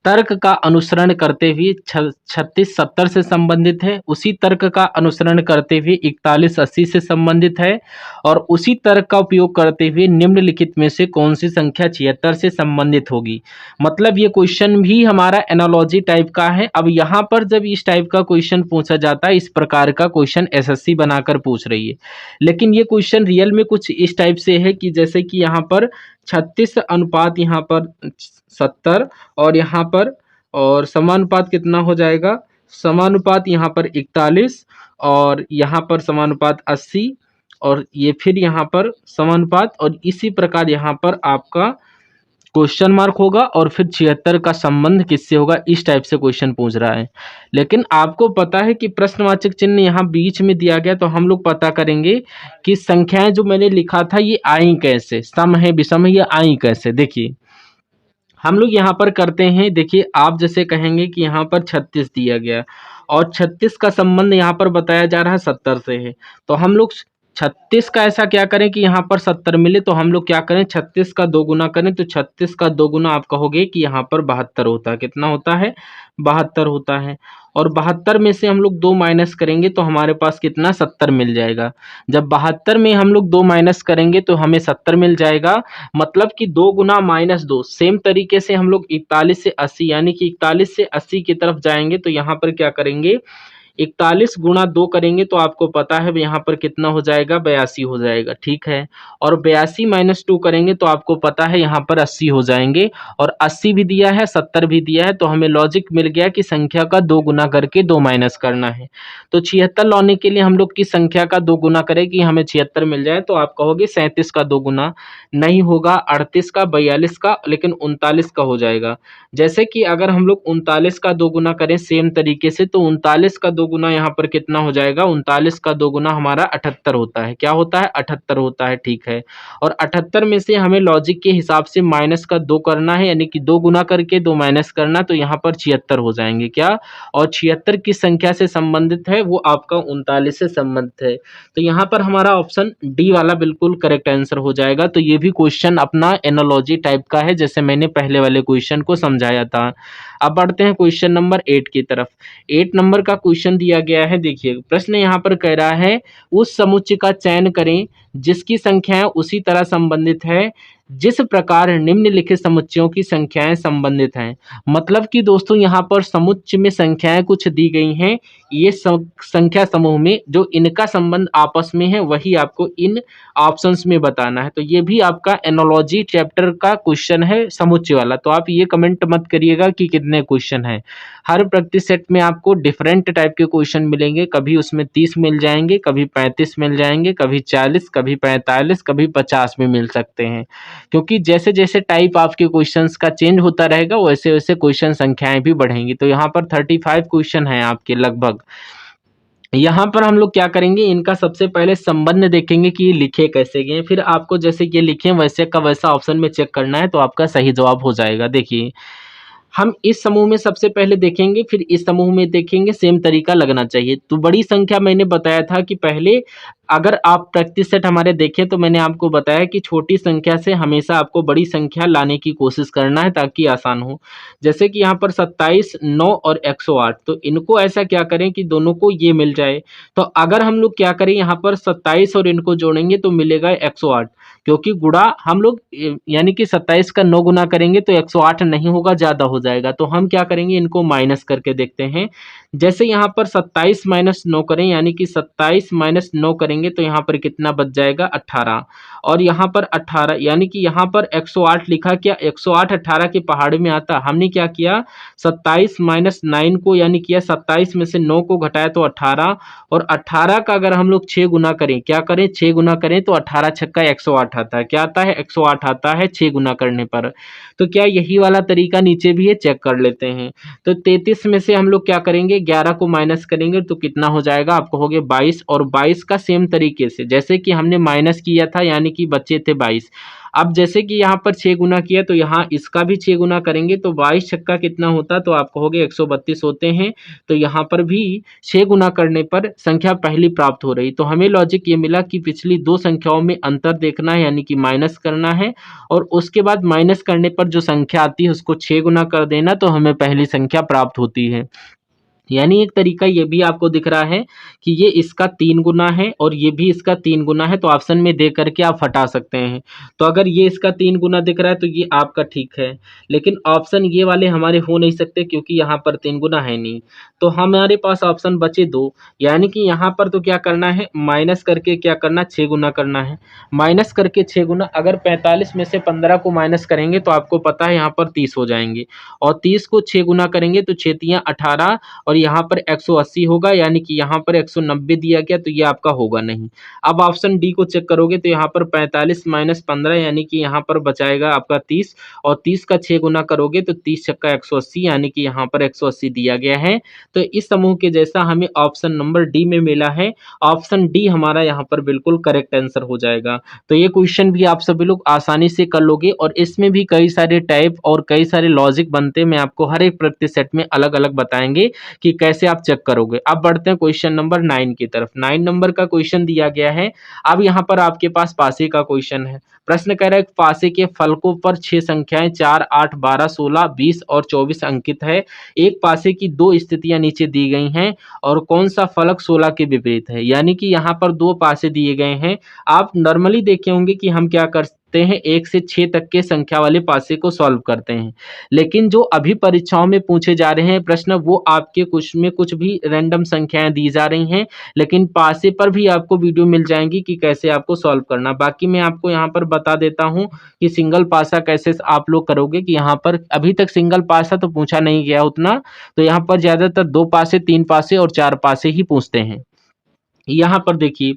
तर्क का अनुसरण करते हुए 36-70 से संबंधित है, उसी तर्क का अनुसरण करते हुए 41-80 से संबंधित है, और उसी तर्क का उपयोग करते हुए निम्नलिखित में से कौन सी संख्या 76 से संबंधित होगी। मतलब ये क्वेश्चन भी हमारा एनालॉजी टाइप का है। अब यहाँ पर जब इस टाइप का क्वेश्चन पूछा जाता है, इस प्रकार का क्वेश्चन एसएससी बनाकर पूछ रही है, लेकिन ये क्वेश्चन रियल में कुछ इस टाइप से है कि जैसे कि यहाँ पर 36 अनुपात यहाँ पर 70 और यहाँ पर और समानुपात कितना हो जाएगा? समानुपात यहाँ पर 41 और यहाँ पर समानुपात 80 और ये फिर यहाँ पर समानुपात, और इसी प्रकार यहाँ पर आपका क्वेश्चन मार्क होगा और फिर 76 का संबंध किससे होगा, इस टाइप से क्वेश्चन पूछ रहा है। लेकिन आपको पता है कि प्रश्नवाचक चिन्ह यहाँ बीच में दिया गया, तो हम लोग पता करेंगे कि संख्याएं जो मैंने लिखा था ये आई कैसे, सम है विषम है, ये आई कैसे। देखिए हम लोग यहाँ पर करते हैं, देखिए आप जैसे कहेंगे कि यहाँ पर 36 दिया गया और 36 का संबंध यहाँ पर बताया जा रहा है 70 से है, तो हम लोग 36 का ऐसा क्या करें कि यहाँ पर 70 मिले, तो हम लोग क्या करें 36 का 2 गुना करें, तो 36 का 2 गुना आप कहोगे कि यहाँ पर 72 होता है। कितना होता है? 72 होता है। और 72 में से हम लोग 2 माइनस करेंगे तो हमारे पास कितना? 70 मिल जाएगा। जब 72 में हम लोग 2 माइनस करेंगे तो हमें 70 मिल जाएगा। मतलब कि 2 गुना -2। सेम तरीके से हम लोग 41 से 80 यानी कि 41 से 80 की तरफ जाएंगे, तो यहाँ पर क्या करेंगे 41 गुणा 2 करेंगे तो आपको पता है यहाँ पर कितना हो जाएगा? 82 हो जाएगा, ठीक है। और 82 माइनस 2 करेंगे तो आपको पता है यहाँ पर 80 हो जाएंगे, और 80 भी दिया है 70 भी दिया है, तो हमें लॉजिक मिल गया कि संख्या का 2 गुना करके 2 माइनस करना है। तो 76 लाने के लिए हम लोग की संख्या का 2 गुना करें कि हमें 76 मिल जाए, तो आप कहोगे 37 का 2 गुना नहीं होगा, 38 का, 42 का, लेकिन 39 का हो जाएगा। जैसे कि अगर हम लोग 39 का 2 गुना करें सेम तरीके से, तो 39 का 2 गुना यहाँ पर कितना हो जाएगा? 39 का 2 गुना हमारा 78 होता है। क्या होता है? 78 होता है, ठीक है। और 78 में से हमें लॉजिक के हिसाब से माइनस का 2 करना है, यानी कि 2 गुना करके 2 माइनस करना, तो यहाँ पर 76 हो जाएंगे। क्या? और 76 किस संख्या से संबंधित है? वो आपका 39 से संबंधित है। तो यहाँ पर हमारा ऑप्शन डी वाला बिल्कुल करेक्ट आंसर हो जाएगा। तो ये भी क्वेश्चन अपना एनालॉजी टाइप का है, जैसे मैंने पहले वाले क्वेश्चन को समझाया था। अब बढ़ते हैं क्वेश्चन नंबर 8 की तरफ। 8 नंबर का क्वेश्चन दिया गया है, देखिए प्रश्न यहाँ पर कह रहा है उस समुच्चय का चयन करें जिसकी संख्याएं उसी तरह संबंधित है जिस प्रकार निम्नलिखित समुच्चयों की संख्याएं संबंधित हैं। मतलब कि दोस्तों यहाँ पर समुच्चय में संख्याएं कुछ दी गई हैं, ये संख्या समूह में जो इनका संबंध आपस में है वही आपको इन ऑप्शंस में बताना है। तो ये भी आपका एनालॉजी चैप्टर का क्वेश्चन है समुच्चय वाला। तो आप ये कमेंट मत करिएगा कि कितने क्वेश्चन है। हर प्रैक्टिस सेट में आपको डिफरेंट टाइप के क्वेश्चन मिलेंगे, कभी उसमें 30 मिल जाएंगे, कभी 35 मिल जाएंगे, कभी 40, कभी 45, कभी 50 भी मिल सकते हैं। क्योंकि जैसे जैसे टाइप आपके क्वेश्चंस का चेंज होता रहेगा वैसे वैसे क्वेश्चन संख्याएं भी बढ़ेंगी। तो यहाँ पर 35 क्वेश्चन हैं आपके लगभग। यहाँ पर हम लोग क्या करेंगे, इनका सबसे पहले संबंध देखेंगे कि ये लिखे कैसे गए, फिर आपको जैसे ये लिखे वैसे का वैसा ऑप्शन में चेक करना है, तो आपका सही जवाब हो जाएगा। देखिए हम इस समूह में सबसे पहले देखेंगे, फिर इस समूह में देखेंगे, सेम तरीका लगना चाहिए। तो बड़ी संख्या मैंने बताया था कि पहले अगर आप प्रैक्टिस सेट हमारे देखें तो मैंने आपको बताया कि छोटी संख्या से हमेशा आपको बड़ी संख्या लाने की कोशिश करना है ताकि आसान हो। जैसे कि यहाँ पर 27, 9 और 108, तो इनको ऐसा क्या करें कि दोनों को ये मिल जाए। तो अगर हम लोग क्या करें यहाँ पर 27 और इनको जोड़ेंगे तो मिलेगा 108, क्योंकि गुणा हम लोग यानी कि 27 का 9 गुना करेंगे तो 108 नहीं होगा, ज़्यादा हो जाएगा। तो हम क्या करेंगे, इनको माइनस करके देखते हैं। जैसे यहाँ पर 27 - 9 करें यानी कि 27 - 9 करें करेंगे तो यहाँ पर कितना बच जाएगा 18, और यहाँ पर 18 यानी कि यहाँ पर 108 लिखा, क्या 108 18 के पहाड़ में आता? हमने क्या किया 27 माइनस 9 को यानी किया 27 में से 9 को घटाया तो 18, और 18 का अगर हम लोग 6 गुना करें, क्या करें 6 गुना करें तो 18 छक्का 108 आता है। क्या आता है 108 आता है 6 गुना करने पर। तो क्या यही वाला तरीका नीचे भी है, चेक कर लेते हैं। तो 33 में से हम लोग क्या करेंगे 11 को माइनस करेंगे तो कितना हो जाएगा, आप कहोगे 22, और 22 का सेम तरीके से जैसे कि हमने माइनस किया था यानी कि बचे थे 22। अब जैसे कि यहाँ पर 6 गुना किया तो यहाँ इसका भी 6 गुना करेंगे तो 22 छक्का कितना होता, तो आप कहोगे 132 होते हैं। तो यहाँ पर भी 6 गुना करने पर संख्या पहली प्राप्त हो रही। तो हमें लॉजिक ये मिला कि पिछली दो संख्याओं में अंतर देखना है यानी कि माइनस करना है, और उसके बाद माइनस करने पर जो संख्या आती है उसको 6 गुना कर देना तो हमें पहली संख्या प्राप्त होती है। यानी एक तरीका ये भी आपको दिख रहा है कि ये इसका 3 गुना है और ये भी इसका 3 गुना है, तो ऑप्शन में दे करके आप हटा सकते हैं। तो अगर ये इसका 3 गुना दिख रहा है तो ये आपका ठीक है, लेकिन ऑप्शन ये वाले हमारे हो नहीं सकते क्योंकि यहाँ पर 3 गुना है नहीं। तो हमारे पास ऑप्शन बचे 2, यानी कि यहाँ पर तो क्या करना है माइनस करके क्या करना 6 गुना करना है। माइनस करके 6 गुना, अगर 45 में से 15 को माइनस करेंगे तो आपको पता है यहाँ पर 30 हो जाएंगे, और 30 को 6 गुना करेंगे तो 6 तियां 18, और यहाँ पर 180 होगा यानी कि यहाँ पर 190 दिया गया तो ये आपका होगा नहीं। अब ऑप्शन डी को चेक करोगे तो यहाँ पर 45 माइनस 15 यानी कि यहाँ पर बचाएगा आपका 30, और 30 का 6 गुना करोगे तो 30 छक्का 180 यानी कि यहाँ पर 180 दिया गया है। तो इस समूह के जैसा हमें ऑप्शन नंबर डी में मिला है। ऑप्शन डी हमारा यहाँ पर बिल्कुल करेक्ट आंसर हो जाएगा। तो ये क्वेश्चन भी आप सभी लोग आसानी से कर लोगे, और इसमें भी कई सारे टाइप और कई सारे लॉजिक बनते हैं। मैं आपको हर एक प्रति सेट में अलग अलग बताएंगे कि कैसे आप चेक करोगे। अब बढ़ते हैं क्वेश्चन नंबर 9 की तरफ। 9 नंबर का क्वेश्चन दिया गया है। अब यहाँ पर आपके पास पासे का क्वेश्चन है। प्रश्न कह रहा है पासे के फलकों पर 6 संख्याएं 4, 8, 12, 16, 20 और 24 अंकित है। एक पासे की 2 स्थितियां नीचे दी गई हैं और कौन सा फलक 16 के विपरीत है। यानी कि यहाँ पर 2 पासे दिए गए हैं। आप नॉर्मली देखे होंगे कि हम क्या करते हैं 1 से 6 तक के संख्या वाले पासे को सॉल्व करते हैं, लेकिन जो अभी परीक्षाओं में पूछे जा रहे हैं प्रश्न वो आपके कुछ में कुछ भी रैंडम संख्याएं दी जा रही हैं, लेकिन पासे पर भी आपको वीडियो मिल जाएंगी कि कैसे आपको सॉल्व करना। बाकी मैं आपको यहाँ पर बता देता हूँ कि सिंगल पासा कैसे आप लोग करोगे, कि यहाँ पर अभी तक सिंगल पासा तो पूछा नहीं गया उतना, तो यहाँ पर ज्यादातर 2 पासे 3 पासे और 4 पासे ही पूछते हैं। यहाँ पर देखिए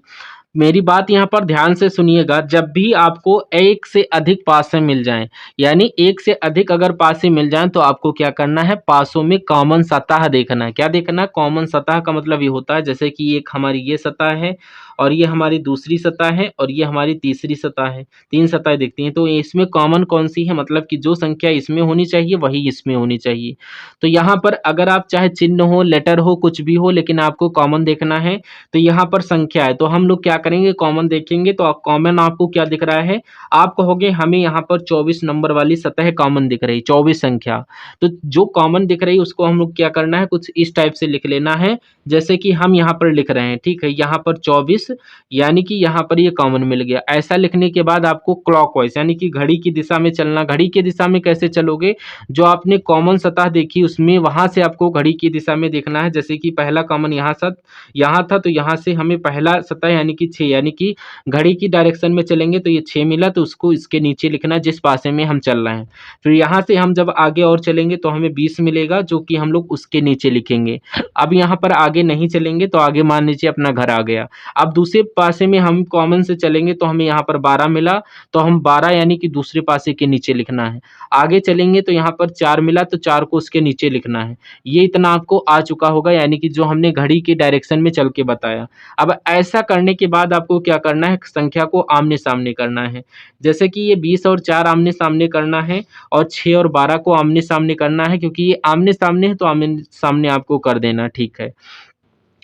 मेरी बात यहाँ पर ध्यान से सुनिएगा, जब भी आपको एक से अधिक पासे मिल जाएं, यानी एक से अधिक अगर पासे मिल जाएं तो आपको क्या करना है पासों में कॉमन सतह देखना है। क्या देखना है कॉमन सतह का मतलब ये होता है जैसे कि एक हमारी ये सतह है और ये हमारी दूसरी सतह है और ये हमारी तीसरी सतह है, 3 सतह दिखती हैं। तो इसमें कॉमन कौन सी है, मतलब कि जो संख्या इसमें होनी चाहिए वही इसमें होनी चाहिए। तो यहाँ पर अगर आप चाहे चिन्ह हो लेटर हो कुछ भी हो लेकिन आपको कॉमन देखना है, तो यहाँ पर संख्या है तो हम लोग क्या करेंगे कॉमन देखेंगे। तो कॉमन आपको क्या दिख रहा है, आप कहोगे हमें यहाँ पर 24 नंबर वाली सतह कॉमन दिख रही, 24 संख्या। तो जो कॉमन दिख रही है उसको हम लोग क्या करना है कुछ इस टाइप से लिख लेना है, जैसे कि हम यहाँ पर लिख रहे हैं। ठीक है, यहाँ पर 24 यानी कि यहाँ पर ये कॉमन मिल गया। ऐसा लिखने के बाद आपको क्लॉकवाइज यानी कि घड़ी की दिशा में चलना। घड़ी की दिशा में कैसे चलोगे, जो आपने कॉमन सतह देखी उसमें वहां से आपको घड़ी की दिशा में देखना है। जैसे कि पहला कॉमन यहाँ था तो यहाँ से हमें पहला सतह यानी कि 6, यानी कि घड़ी की डायरेक्शन में चलेंगे तो ये 6 मिला तो उसको इसके नीचे लिखना जिस पासे में हम चल रहे हैं। फिर यहाँ से हम जब आगे और चलेंगे तो हमें 20 मिलेगा जो कि हम लोग उसके नीचे लिखेंगे। अब यहाँ पर आगे नहीं चलेंगे तो आगे मान लीजिए अपना घर आ गया। अब दूसरे पासे में हम कॉमन से चलेंगे तो हमें यहाँ पर 12 मिला तो हम 12 यानी कि दूसरे पासे के नीचे लिखना है। आगे चलेंगे तो यहाँ पर 4 मिला तो 4 को उसके नीचे लिखना है। ये इतना आपको आ चुका होगा यानी कि जो हमने घड़ी की डायरेक्शन में चल के बताया। अब ऐसा करने के बाद आपको क्या करना है संख्या को आमने सामने करना है। जैसे कि ये 20 और 4 आमने सामने करना है और 6 और 12 को आमने सामने करना है, क्योंकि ये आमने सामने है तो आमने सामने आपको कर देना। ठीक है,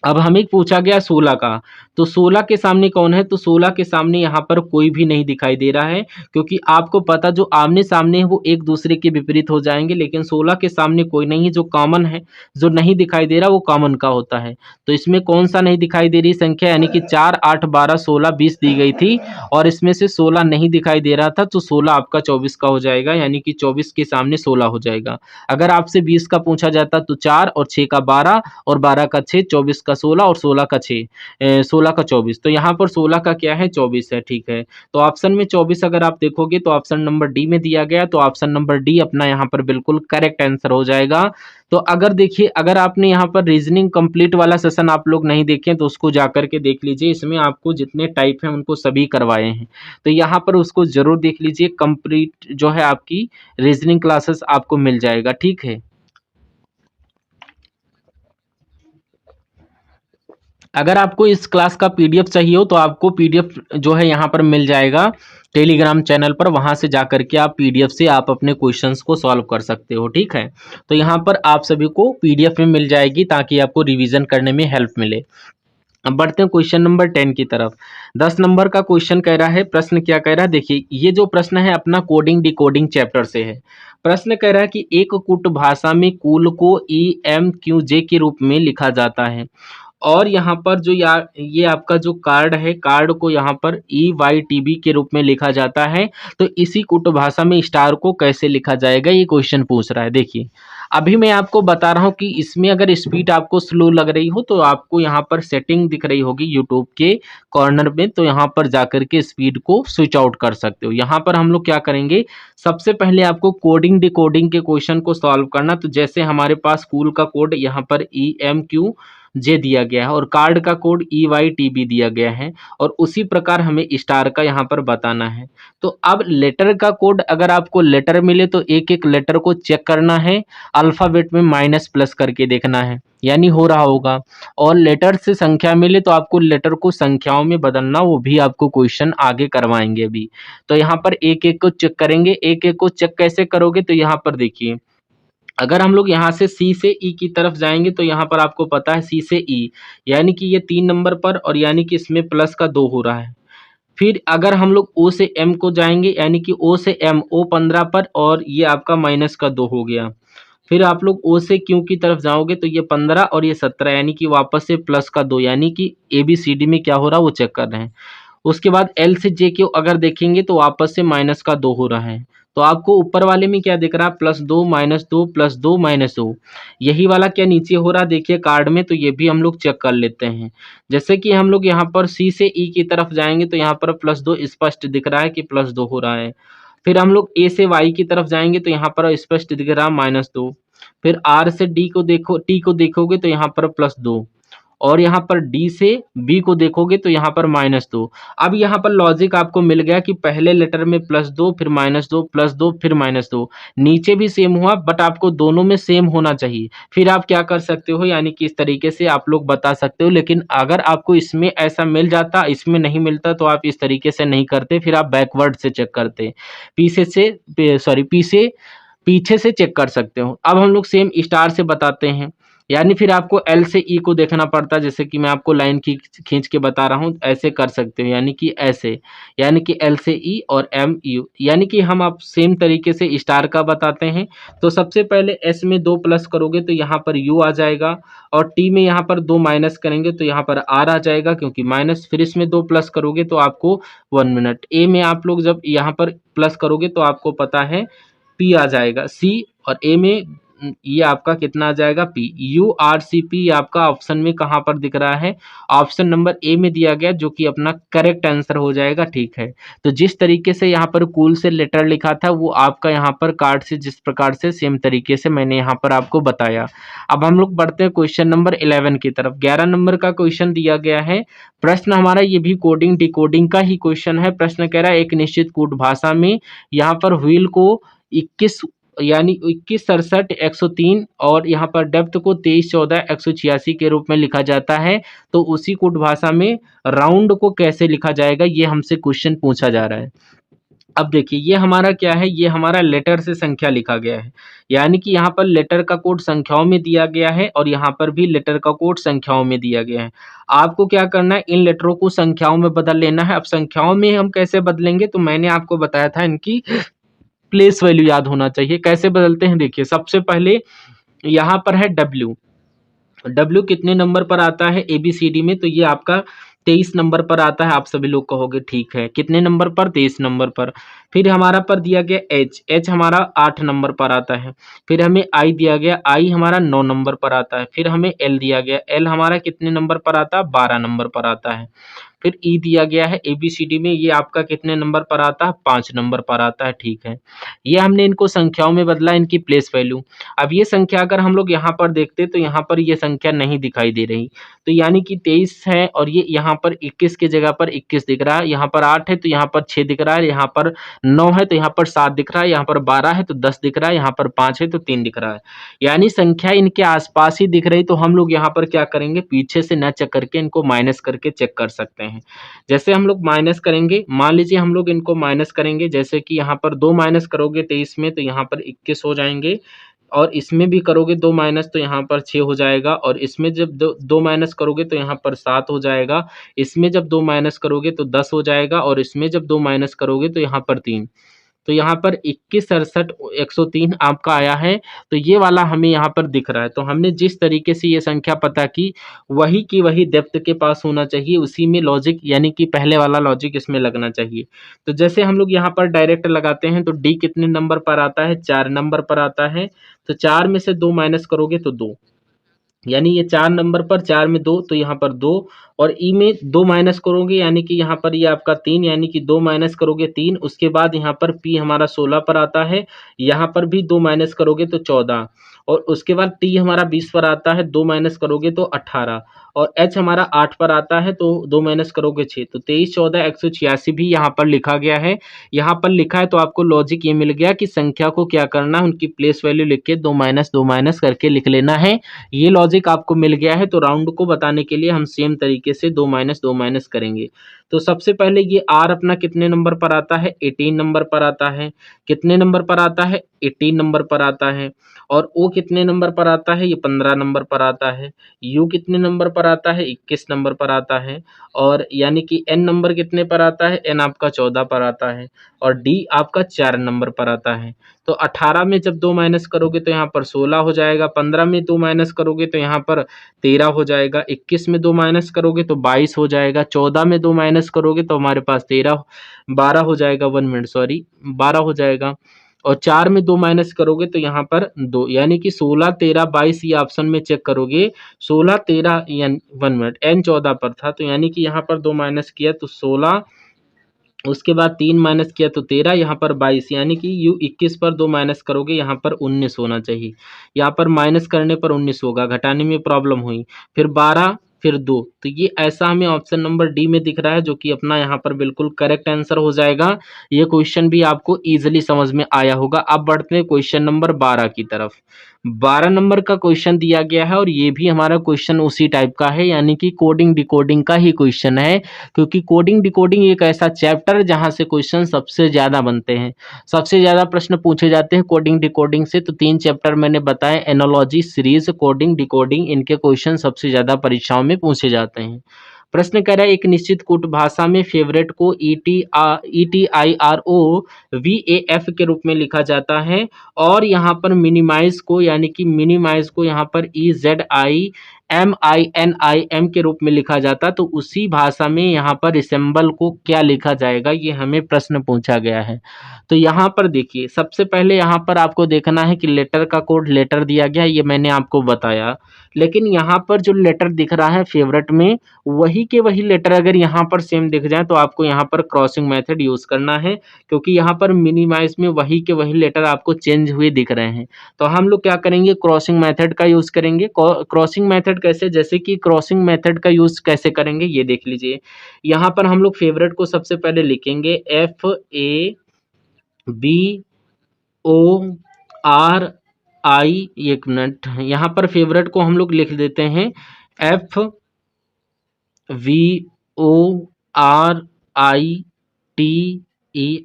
अब हमें पूछा गया 16 का, तो 16 के सामने कौन है, तो 16 के सामने यहाँ पर कोई भी नहीं दिखाई दे रहा है, क्योंकि आपको पता जो आमने सामने है वो एक दूसरे के विपरीत हो जाएंगे। लेकिन 16 के सामने कोई नहीं है, जो कॉमन है जो नहीं दिखाई दे रहा वो कॉमन का होता है। तो इसमें कौन सा नहीं दिखाई दे रही संख्या, यानी कि 4, 8, 12, 16, 20 दी गई थी और इसमें से 16 नहीं दिखाई दे रहा था, तो 16 आपका 24 का हो जाएगा, यानी कि 24 के सामने 16 हो जाएगा। अगर आपसे 20 का पूछा जाता तो 4 और 6 का 12 और 12 का 6, 24 का का 16 और 16 का 6, 16 का 24। तो यहाँ पर 16 का क्या है 24 है, ठीक है। तो ऑप्शन में 24 अगर आप देखोगे तो ऑप्शन नंबर डी में दिया गया, तो ऑप्शन नंबर डी अपना यहाँ पर बिल्कुल करेक्ट आंसर हो जाएगा। तो अगर देखिए, अगर आपने यहाँ पर रीजनिंग कंप्लीट वाला सेशन आप लोग नहीं देखे तो उसको जाकर के देख लीजिए, इसमें आपको जितने टाइप हैं उनको सभी करवाए हैं, तो यहाँ पर उसको जरूर देख लीजिए। कंप्लीट जो है आपकी रीजनिंग क्लासेस आपको मिल जाएगा, ठीक है। अगर आपको इस क्लास का पीडीएफ चाहिए हो तो आपको पीडीएफ जो है यहाँ पर मिल जाएगा टेलीग्राम चैनल पर, वहां से जाकर के आप पीडीएफ से आप अपने क्वेश्चंस को सॉल्व कर सकते हो, ठीक है। तो यहाँ पर आप सभी को पीडीएफ में मिल जाएगी ताकि आपको रिवीजन करने में हेल्प मिले। अब बढ़ते हैं क्वेश्चन नंबर 10 की तरफ। 10 नंबर का क्वेश्चन कह रहा है, प्रश्न क्या कह रहा है, देखिए ये जो प्रश्न है अपना कोडिंग डिकोडिंग चैप्टर से है। प्रश्न कह रहा है कि एक कुट भाषा में कूल को EMQJ के रूप में लिखा जाता है, और यहाँ पर जो ये आपका जो कार्ड है, कार्ड को यहाँ पर EYTB के रूप में लिखा जाता है। तो इसी कुट भाषा में स्टार को कैसे लिखा जाएगा, ये क्वेश्चन पूछ रहा है। देखिए अभी मैं आपको बता रहा हूँ कि इसमें अगर स्पीड आपको स्लो लग रही हो तो आपको यहाँ पर सेटिंग दिख रही होगी यूट्यूब के कॉर्नर में, तो यहाँ पर जाकर के स्पीड को स्विच आउट कर सकते हो। यहाँ पर हम लोग क्या करेंगे, सबसे पहले आपको कोडिंग डिकोडिंग के क्वेश्चन को सॉल्व करना। तो जैसे हमारे पास कूल का कोड यहाँ पर EMQJ दिया गया है और कार्ड का कोड EYTB दिया गया है, और उसी प्रकार हमें स्टार का यहाँ पर बताना है। तो अब लेटर का कोड अगर आपको लेटर मिले तो एक एक लेटर को चेक करना है, अल्फाबेट में माइनस प्लस करके देखना है, यानी हो रहा होगा। और लेटर से संख्या मिले तो आपको लेटर को संख्याओं में बदलना, वो भी आपको क्वेश्चन आगे करवाएंगे अभी। तो यहाँ पर एक एक को चेक करेंगे। एक एक को चेक कैसे करोगे, तो यहाँ पर देखिए, अगर हम लोग यहाँ से सी से ई की तरफ जाएंगे तो यहाँ पर आपको पता है सी से ई, यानी कि ये 3 नंबर पर, और यानी कि इसमें प्लस का 2 हो रहा है। फिर अगर हम लोग ओ से एम को जाएंगे, यानी कि ओ से एम, ओ 15 पर, और ये आपका माइनस का 2 हो गया। फिर आप लोग ओ से क्यू की तरफ जाओगे तो ये 15 और ये 17, यानी कि वापस से प्लस का 2, यानी कि ABCD में क्या हो रहा है वो चेक कर रहे हैं। उसके बाद एल से जे क्यू अगर देखेंगे तो वापस से माइनस का 2 हो रहा है। तो आपको ऊपर वाले में क्या दिख रहा है, +2 -2 +2 -2। यही वाला क्या नीचे हो रहा है देखिए कार्ड में, तो ये भी हम लोग चेक कर लेते हैं। जैसे कि हम लोग यहाँ पर सी से ई की तरफ जाएंगे तो यहाँ पर +2 स्पष्ट दिख रहा है कि +2 हो रहा है। फिर हम लोग ए से वाई की तरफ जाएंगे तो यहाँ पर स्पष्ट दिख रहा है -2। फिर आर से डी को देखो, टी को देखोगे तो यहाँ पर +2, और यहाँ पर डी से बी को देखोगे तो यहाँ पर -2। अब यहाँ पर लॉजिक आपको मिल गया कि पहले लेटर में +2 फिर -2 +2 फिर -2, नीचे भी सेम हुआ, बट आपको दोनों में सेम होना चाहिए। फिर आप क्या कर सकते हो, यानी कि इस तरीके से आप लोग बता सकते हो। लेकिन अगर आपको इसमें ऐसा मिल जाता, इसमें नहीं मिलता, तो आप इस तरीके से नहीं करते, फिर आप बैकवर्ड से चेक करते, पीछे से चेक कर सकते हो। अब हम लोग सेम स्टार से बताते हैं, यानी फिर आपको एल से ई को देखना पड़ता है। जैसे कि मैं आपको लाइन खींच के बता रहा हूँ, ऐसे कर सकते हो, यानी कि ऐसे, यानी कि एल से ई और एम यू, यानी कि हम आप सेम तरीके से स्टार का बताते हैं। तो सबसे पहले एस में 2 प्लस करोगे तो यहाँ पर यू आ जाएगा, और टी में यहाँ पर 2 माइनस करेंगे तो यहाँ पर आर आ जाएगा, क्योंकि माइनस। फिर इसमें 2 प्लस करोगे तो आपको 1 मिनट। ए में आप लोग जब यहाँ पर प्लस करोगे तो आपको पता है पी आ जाएगा, सी, और ए में ये आपका कितना आ जाएगा, पी। URCP आपका ऑप्शन में कहाँ पर दिख रहा है, ऑप्शन नंबर ए में दिया गया, जो कि अपना करेक्ट आंसर हो जाएगा, ठीक है। तो जिस तरीके से यहाँ पर कूल से लेटर लिखा था वो आपका यहाँ पर कार्ड से जिस प्रकार से सेम तरीके से मैंने यहाँ पर आपको बताया। अब हम लोग बढ़ते हैं क्वेश्चन नंबर 11 की तरफ। 11 नंबर का क्वेश्चन दिया गया है। प्रश्न हमारा ये भी कोडिंग डिकोडिंग का ही क्वेश्चन है। प्रश्न कह रहा है एक निश्चित कूट भाषा में यहाँ पर व्हील को 21 यानी 21 67 103 और यहाँ पर डेप्थ को 23 14 186 के रूप में लिखा जाता है। तो उसी कूट भाषा में राउंड को कैसे लिखा जाएगा, ये हमसे क्वेश्चन पूछा जा रहा है। अब देखिए ये हमारा क्या है, ये हमारा लेटर से संख्या लिखा गया है, यानी कि यहाँ पर लेटर का कोड संख्याओं में दिया गया है और यहाँ पर भी लेटर का कोड संख्याओं में दिया गया है। आपको क्या करना है, इन लेटरों को संख्याओं में बदल लेना है। अब संख्याओं में हम कैसे बदलेंगे, तो मैंने आपको बताया था इनकी प्लेस वैल्यू याद होना चाहिए। कैसे बदलते हैं, देखिए सबसे पहले यहाँ पर है W कितने नंबर पर आता है ABCD में, तो ये आपका 23 नंबर पर आता है। आप सभी लोग कहोगे ठीक है, कितने नंबर पर? 23 नंबर पर। फिर हमारा पर दिया गया एच, एच हमारा 8 नंबर पर आता है। फिर हमें आई दिया गया, आई हमारा 9 नंबर पर आता है। फिर हमें एल दिया गया, एल हमारा कितने नंबर पर आता है? 12 नंबर पर आता है। फिर ई दिया गया है एबीसीडी में, ये आपका कितने नंबर पर आता है? 5 नंबर पर आता है, ठीक है। ये हमने इनको संख्याओं में बदला, इनकी प्लेस वैल्यू। अब ये संख्या अगर हम लोग यहाँ पर देखते तो यहाँ पर ये संख्या नहीं दिखाई दे रही, तो यानी कि 23 है और ये यहाँ पर 21 की जगह पर 21 दिख रहा है, यहाँ पर 8 है तो यहाँ पर 6 दिख रहा है, यहाँ पर 9 है तो यहाँ पर 7 दिख रहा है, यहाँ पर 12 है तो 10 दिख रहा है, यहाँ पर 5 है तो 3 दिख रहा है। यानी संख्या इनके आसपास ही दिख रही, तो हम लोग यहाँ पर क्या करेंगे? पीछे से न चेक करके इनको माइनस करके चेक कर सकते हैं। जैसे हम लोग माइनस करेंगे, मान लीजिए हम लोग इनको माइनस करेंगे, जैसे कि यहाँ पर 2 माइनस करोगे 23 में तो यहाँ पर 21 हो जाएंगे, और इसमें भी करोगे 2 माइनस तो यहाँ पर 6 हो जाएगा, और इसमें जब दो माइनस करोगे तो यहाँ पर 7 हो जाएगा, इसमें जब 2 माइनस करोगे तो 10 हो जाएगा, और इसमें जब 2 माइनस करोगे तो यहाँ पर 3। तो यहाँ पर 21 67 103 आपका आया है। तो ये वाला हमें यहाँ पर दिख रहा है। तो हमने जिस तरीके से ये संख्या पता की, वही की वही डेप्थ के पास होना चाहिए, उसी में लॉजिक यानी कि पहले वाला लॉजिक इसमें लगना चाहिए। तो जैसे हम लोग यहाँ पर डायरेक्ट लगाते हैं, तो डी कितने नंबर पर आता है? 4 नंबर पर आता है। तो 4 में से 2 माइनस करोगे तो 2, यानी ये 4 नंबर पर, 4 में 2 तो यहाँ पर 2, और ई में 2 माइनस करोगे यानी कि यहाँ पर ये आपका 3, यानी कि 2 माइनस करोगे 3। उसके बाद यहाँ पर पी हमारा 16 पर आता है, यहाँ पर भी 2 माइनस करोगे तो 14, और उसके बाद टी हमारा 20 पर आता है, 2 माइनस करोगे तो 18, और एच हमारा 8 पर आता है तो 2 माइनस करोगे 6, तो 23 14 186 भी यहाँ पर लिखा गया है। यहाँ पर लिखा है तो आपको लॉजिक ये मिल गया कि संख्या को क्या करना है, उनकी प्लेस वैल्यू लिख के 2 माइनस करके लिख लेना है। ये लॉजिक आपको मिल गया है। तो राउंड को बताने के लिए हम सेम तरीके से 2 माइनस करेंगे। तो सबसे पहले ये आर अपना कितने नंबर पर आता है? 18 नंबर पर आता है। कितने नंबर पर आता है? 18 नंबर पर आता है। और ओ कितने नंबर पर आता है? ये 15 नंबर पर आता है। यू कितने नंबर पर आता है? 21 नंबर पर आता है। और यानी कि एन नंबर कितने पर आता है? एन आपका 14 पर आता है। और डी आपका 4 नंबर पर आता है। तो 18 में जब 2 माइनस करोगे तो यहाँ पर 16 हो जाएगा, 15 में 2 माइनस करोगे तो यहाँ पर 13 हो जाएगा, 21 में 2 माइनस करोगे तो 22 हो जाएगा, 14 में 2 माइनस करोगे तो हमारे पास 12 हो जाएगा, 1 मिनट सॉरी 12 हो जाएगा, और 4 में 2 माइनस करोगे तो यहाँ पर 2, यानी कि 16 13 22 ये ऑप्शन में चेक करोगे, 16 13 यानी 1 मिनट एन 14 पर था, तो यानी कि यहाँ पर 2 माइनस किया तो 16, उसके बाद 3 माइनस किया तो 13, यहाँ पर 22, यानी कि यू 21 पर 2 माइनस करोगे यहाँ पर 19 होना चाहिए। यहाँ पर माइनस करने पर 19 होगा, घटाने में प्रॉब्लम हुई। फिर 12 फिर 2, तो ये ऐसा हमें ऑप्शन नंबर डी में दिख रहा है, जो कि अपना यहाँ पर बिल्कुल करेक्ट आंसर हो जाएगा। ये क्वेश्चन भी आपको इजीली समझ में आया होगा। अब बढ़ते हैं क्वेश्चन नंबर 12 की तरफ। 12 नंबर का क्वेश्चन दिया गया है, और ये भी हमारा क्वेश्चन उसी टाइप का है, यानी कि कोडिंग डिकोडिंग का ही क्वेश्चन है, क्योंकि कोडिंग डिकोडिंग एक ऐसा चैप्टर है जहां से क्वेश्चन सबसे ज्यादा बनते हैं, सबसे ज्यादा प्रश्न पूछे जाते हैं कोडिंग डिकोडिंग से। तो 3 चैप्टर मैंने बताए, एनोलॉजी, सीरीज, कोडिंग डिकोडिंग, इनके क्वेश्चन सबसे ज्यादा परीक्षाओं में पूछे जाते हैं। प्रश्न कह रहा है एक निश्चित कूट भाषा में फेवरेट को ETIROVAF के रूप में लिखा जाता है, और यहाँ पर मिनिमाइज को यानी कि मिनिमाइज को यहाँ पर EZIMINIM के रूप में लिखा जाता, तो उसी भाषा में यहाँ पर रिसेंबल को क्या लिखा जाएगा, ये हमें प्रश्न पूछा गया है। तो यहाँ पर देखिए, सबसे पहले यहाँ पर आपको देखना है कि लेटर का कोड लेटर दिया गया है, ये मैंने आपको बताया, लेकिन यहाँ पर जो लेटर दिख रहा है फेवरेट में, वही के वही लेटर अगर यहाँ पर सेम दिख जाए तो आपको यहाँ पर क्रॉसिंग मेथड यूज करना है, क्योंकि यहाँ पर मिनिमाइज में वही के वही लेटर आपको चेंज हुए दिख रहे हैं। तो हम लोग क्या करेंगे? क्रॉसिंग मेथड का यूज करेंगे। क्रॉसिंग मेथड कैसे? जैसे कि क्रॉसिंग मेथड का यूज कैसे करेंगे ये देख लीजिए। यहाँ पर हम लोग फेवरेट को सबसे पहले लिखेंगे FABORI, एक मिनट, यहाँ पर फेवरेट को हम लोग लिख देते हैं FVORITE,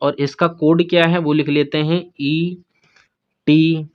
और इसका कोड क्या है वो लिख लेते हैं ETIROBAF,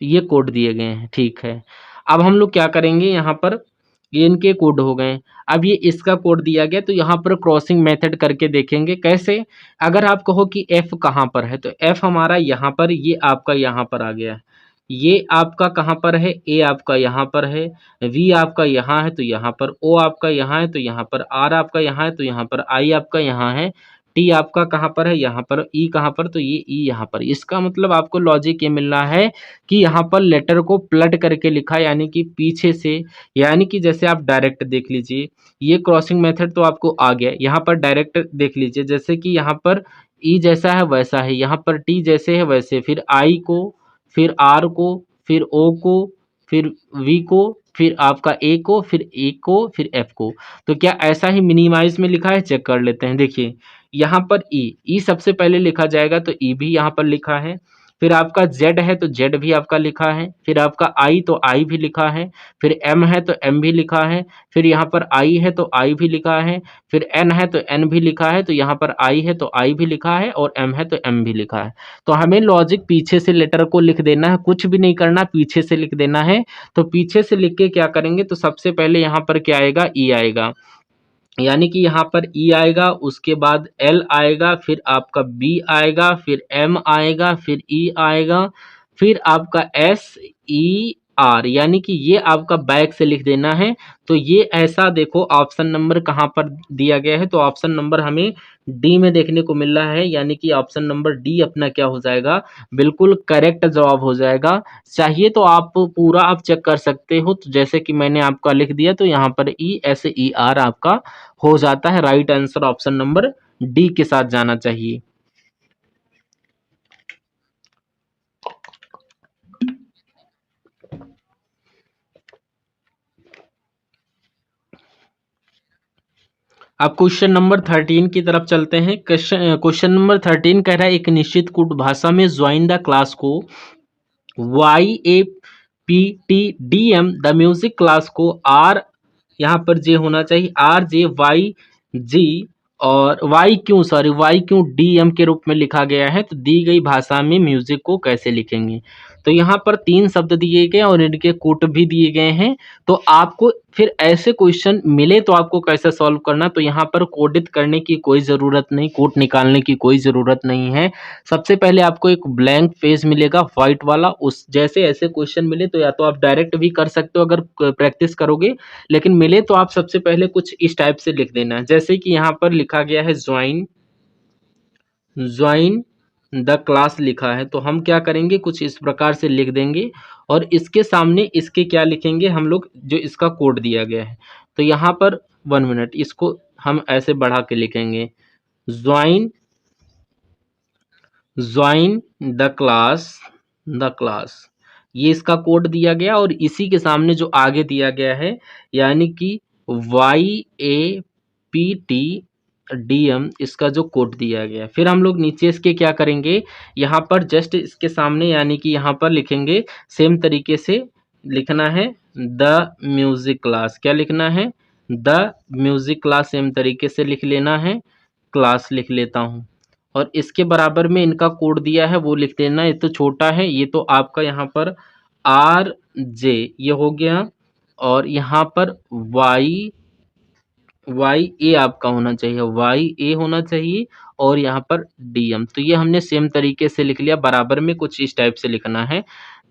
ये कोड दिए गए हैं, ठीक है। अब हम लोग क्या करेंगे, यहाँ पर ये इनके कोड हो गए। अब ये इसका कोड दिया गया, तो यहाँ पर क्रॉसिंग मेथड करके देखेंगे कैसे। अगर आप कहो कि F कहाँ पर है, तो F हमारा यहाँ पर, ये आपका यहाँ पर आ गया है, ये आपका कहाँ पर है, ए आपका यहाँ पर है, वी आपका यहाँ है तो यहाँ पर, ओ आपका यहाँ है तो यहाँ पर, आर आपका यहाँ है तो यहाँ पर, आई आपका यहाँ है, टी आपका कहाँ पर है, यहाँ पर, ई कहाँ पर, तो ये ई यहाँ पर। इसका मतलब आपको लॉजिक ये मिल रहा है कि यहाँ पर लेटर को पलट करके लिखा, यानी कि पीछे से, यानी कि जैसे आप डायरेक्ट देख लीजिए, ये क्रॉसिंग मेथड तो आपको आ गया। यहाँ पर डायरेक्ट देख लीजिए, जैसे कि यहाँ पर ई जैसा है वैसा है, यहाँ पर टी जैसे है वैसे, फिर आई को, फिर आर को, फिर ओ को, फिर वी को, फिर आपका ए को, फिर ए को, फिर एफ को। तो क्या ऐसा ही मिनिमाइज में लिखा है? चेक कर लेते हैं। देखिए यहाँ पर ई सबसे पहले लिखा जाएगा तो ई भी यहाँ पर लिखा है, फिर आपका जेड है तो जेड भी आपका लिखा है, फिर आपका आई तो आई भी लिखा है, फिर एम है तो एम भी लिखा है, फिर यहाँ पर आई है तो आई भी लिखा है, फिर एन है तो एन भी लिखा है, तो यहाँ पर आई है तो आई भी लिखा है, और एम है तो एम भी लिखा है। तो हमें लॉजिक पीछे से लेटर को लिख देना है, कुछ भी नहीं करना, पीछे से लिख देना है। तो पीछे से लिख के क्या करेंगे, तो सबसे पहले यहाँ पर क्या आएगा, ई आएगा, यानी कि यहाँ पर ई आएगा, उसके बाद एल आएगा, फिर आपका बी आएगा, फिर एम आएगा, फिर ई आएगा, फिर आपका एस ई आर, यानी कि ये आपका बैक से लिख देना है। तो ये ऐसा देखो ऑप्शन नंबर कहाँ पर दिया गया है, तो ऑप्शन नंबर हमें डी में देखने को मिल रहा है, यानी कि ऑप्शन नंबर डी अपना क्या हो जाएगा, बिल्कुल करेक्ट जवाब हो जाएगा। चाहिए तो आप पूरा आप चेक कर सकते हो, तो जैसे कि मैंने आपका लिख दिया, तो यहाँ पर ई एस ई आर आपका हो जाता है। Right answer option number D के साथ जाना चाहिए। अब क्वेश्चन नंबर 13 की तरफ चलते हैं। क्वेश्चन नंबर 13 कह रहा है एक निश्चित कूट भाषा में ज्वाइन द क्लास को Y A P T D M, the music class को आर, यहाँ पर जे होना चाहिए, आर जे वाई जी, और Y Q, sorry Y Q D M के रूप में लिखा गया है। तो दी गई भाषा में म्यूजिक को कैसे लिखेंगे? तो यहाँ पर 3 शब्द दिए गए और इनके कोट भी दिए गए हैं। तो आपको फिर ऐसे क्वेश्चन मिले तो आपको कैसे सॉल्व करना, तो यहाँ पर कोडित करने की कोई ज़रूरत नहीं, कोट निकालने की कोई ज़रूरत नहीं है। सबसे पहले आपको एक ब्लैंक पेज मिलेगा व्हाइट वाला, उस जैसे ऐसे क्वेश्चन मिले तो या तो आप डायरेक्ट भी कर सकते हो अगर प्रैक्टिस करोगे, लेकिन मिले तो आप सबसे पहले कुछ इस टाइप से लिख देना है। जैसे कि यहाँ पर लिखा गया है ज्वाइन ज्वाइन द क्लास लिखा है, तो हम क्या करेंगे, कुछ इस प्रकार से लिख देंगे और इसके सामने इसके क्या लिखेंगे हम लोग, जो इसका कोड दिया गया है। तो यहाँ पर 1 मिनट, इसको हम ऐसे बढ़ा के लिखेंगे, ज्वाइन ज्वाइन द क्लास, ये इसका कोड दिया गया और इसी के सामने जो आगे दिया गया है, यानी कि Y A P T D M, इसका जो कोड दिया गया है। फिर हम लोग नीचे इसके क्या करेंगे, यहाँ पर जस्ट इसके सामने यानी कि यहाँ पर लिखेंगे, सेम तरीके से लिखना है द म्यूजिक क्लास, क्या लिखना है, द म्यूजिक क्लास, सेम तरीके से लिख लेना है, क्लास लिख लेता हूँ। और इसके बराबर में इनका कोड दिया है वो लिख देना, ये तो छोटा है, ये तो आपका यहाँ पर आर जे ये हो गया, और यहाँ पर वाई वाई ए आपका होना चाहिए, वाई ए होना चाहिए, और यहाँ पर डी एम। तो ये हमने सेम तरीके से लिख लिया, बराबर में कुछ इस टाइप से लिखना है।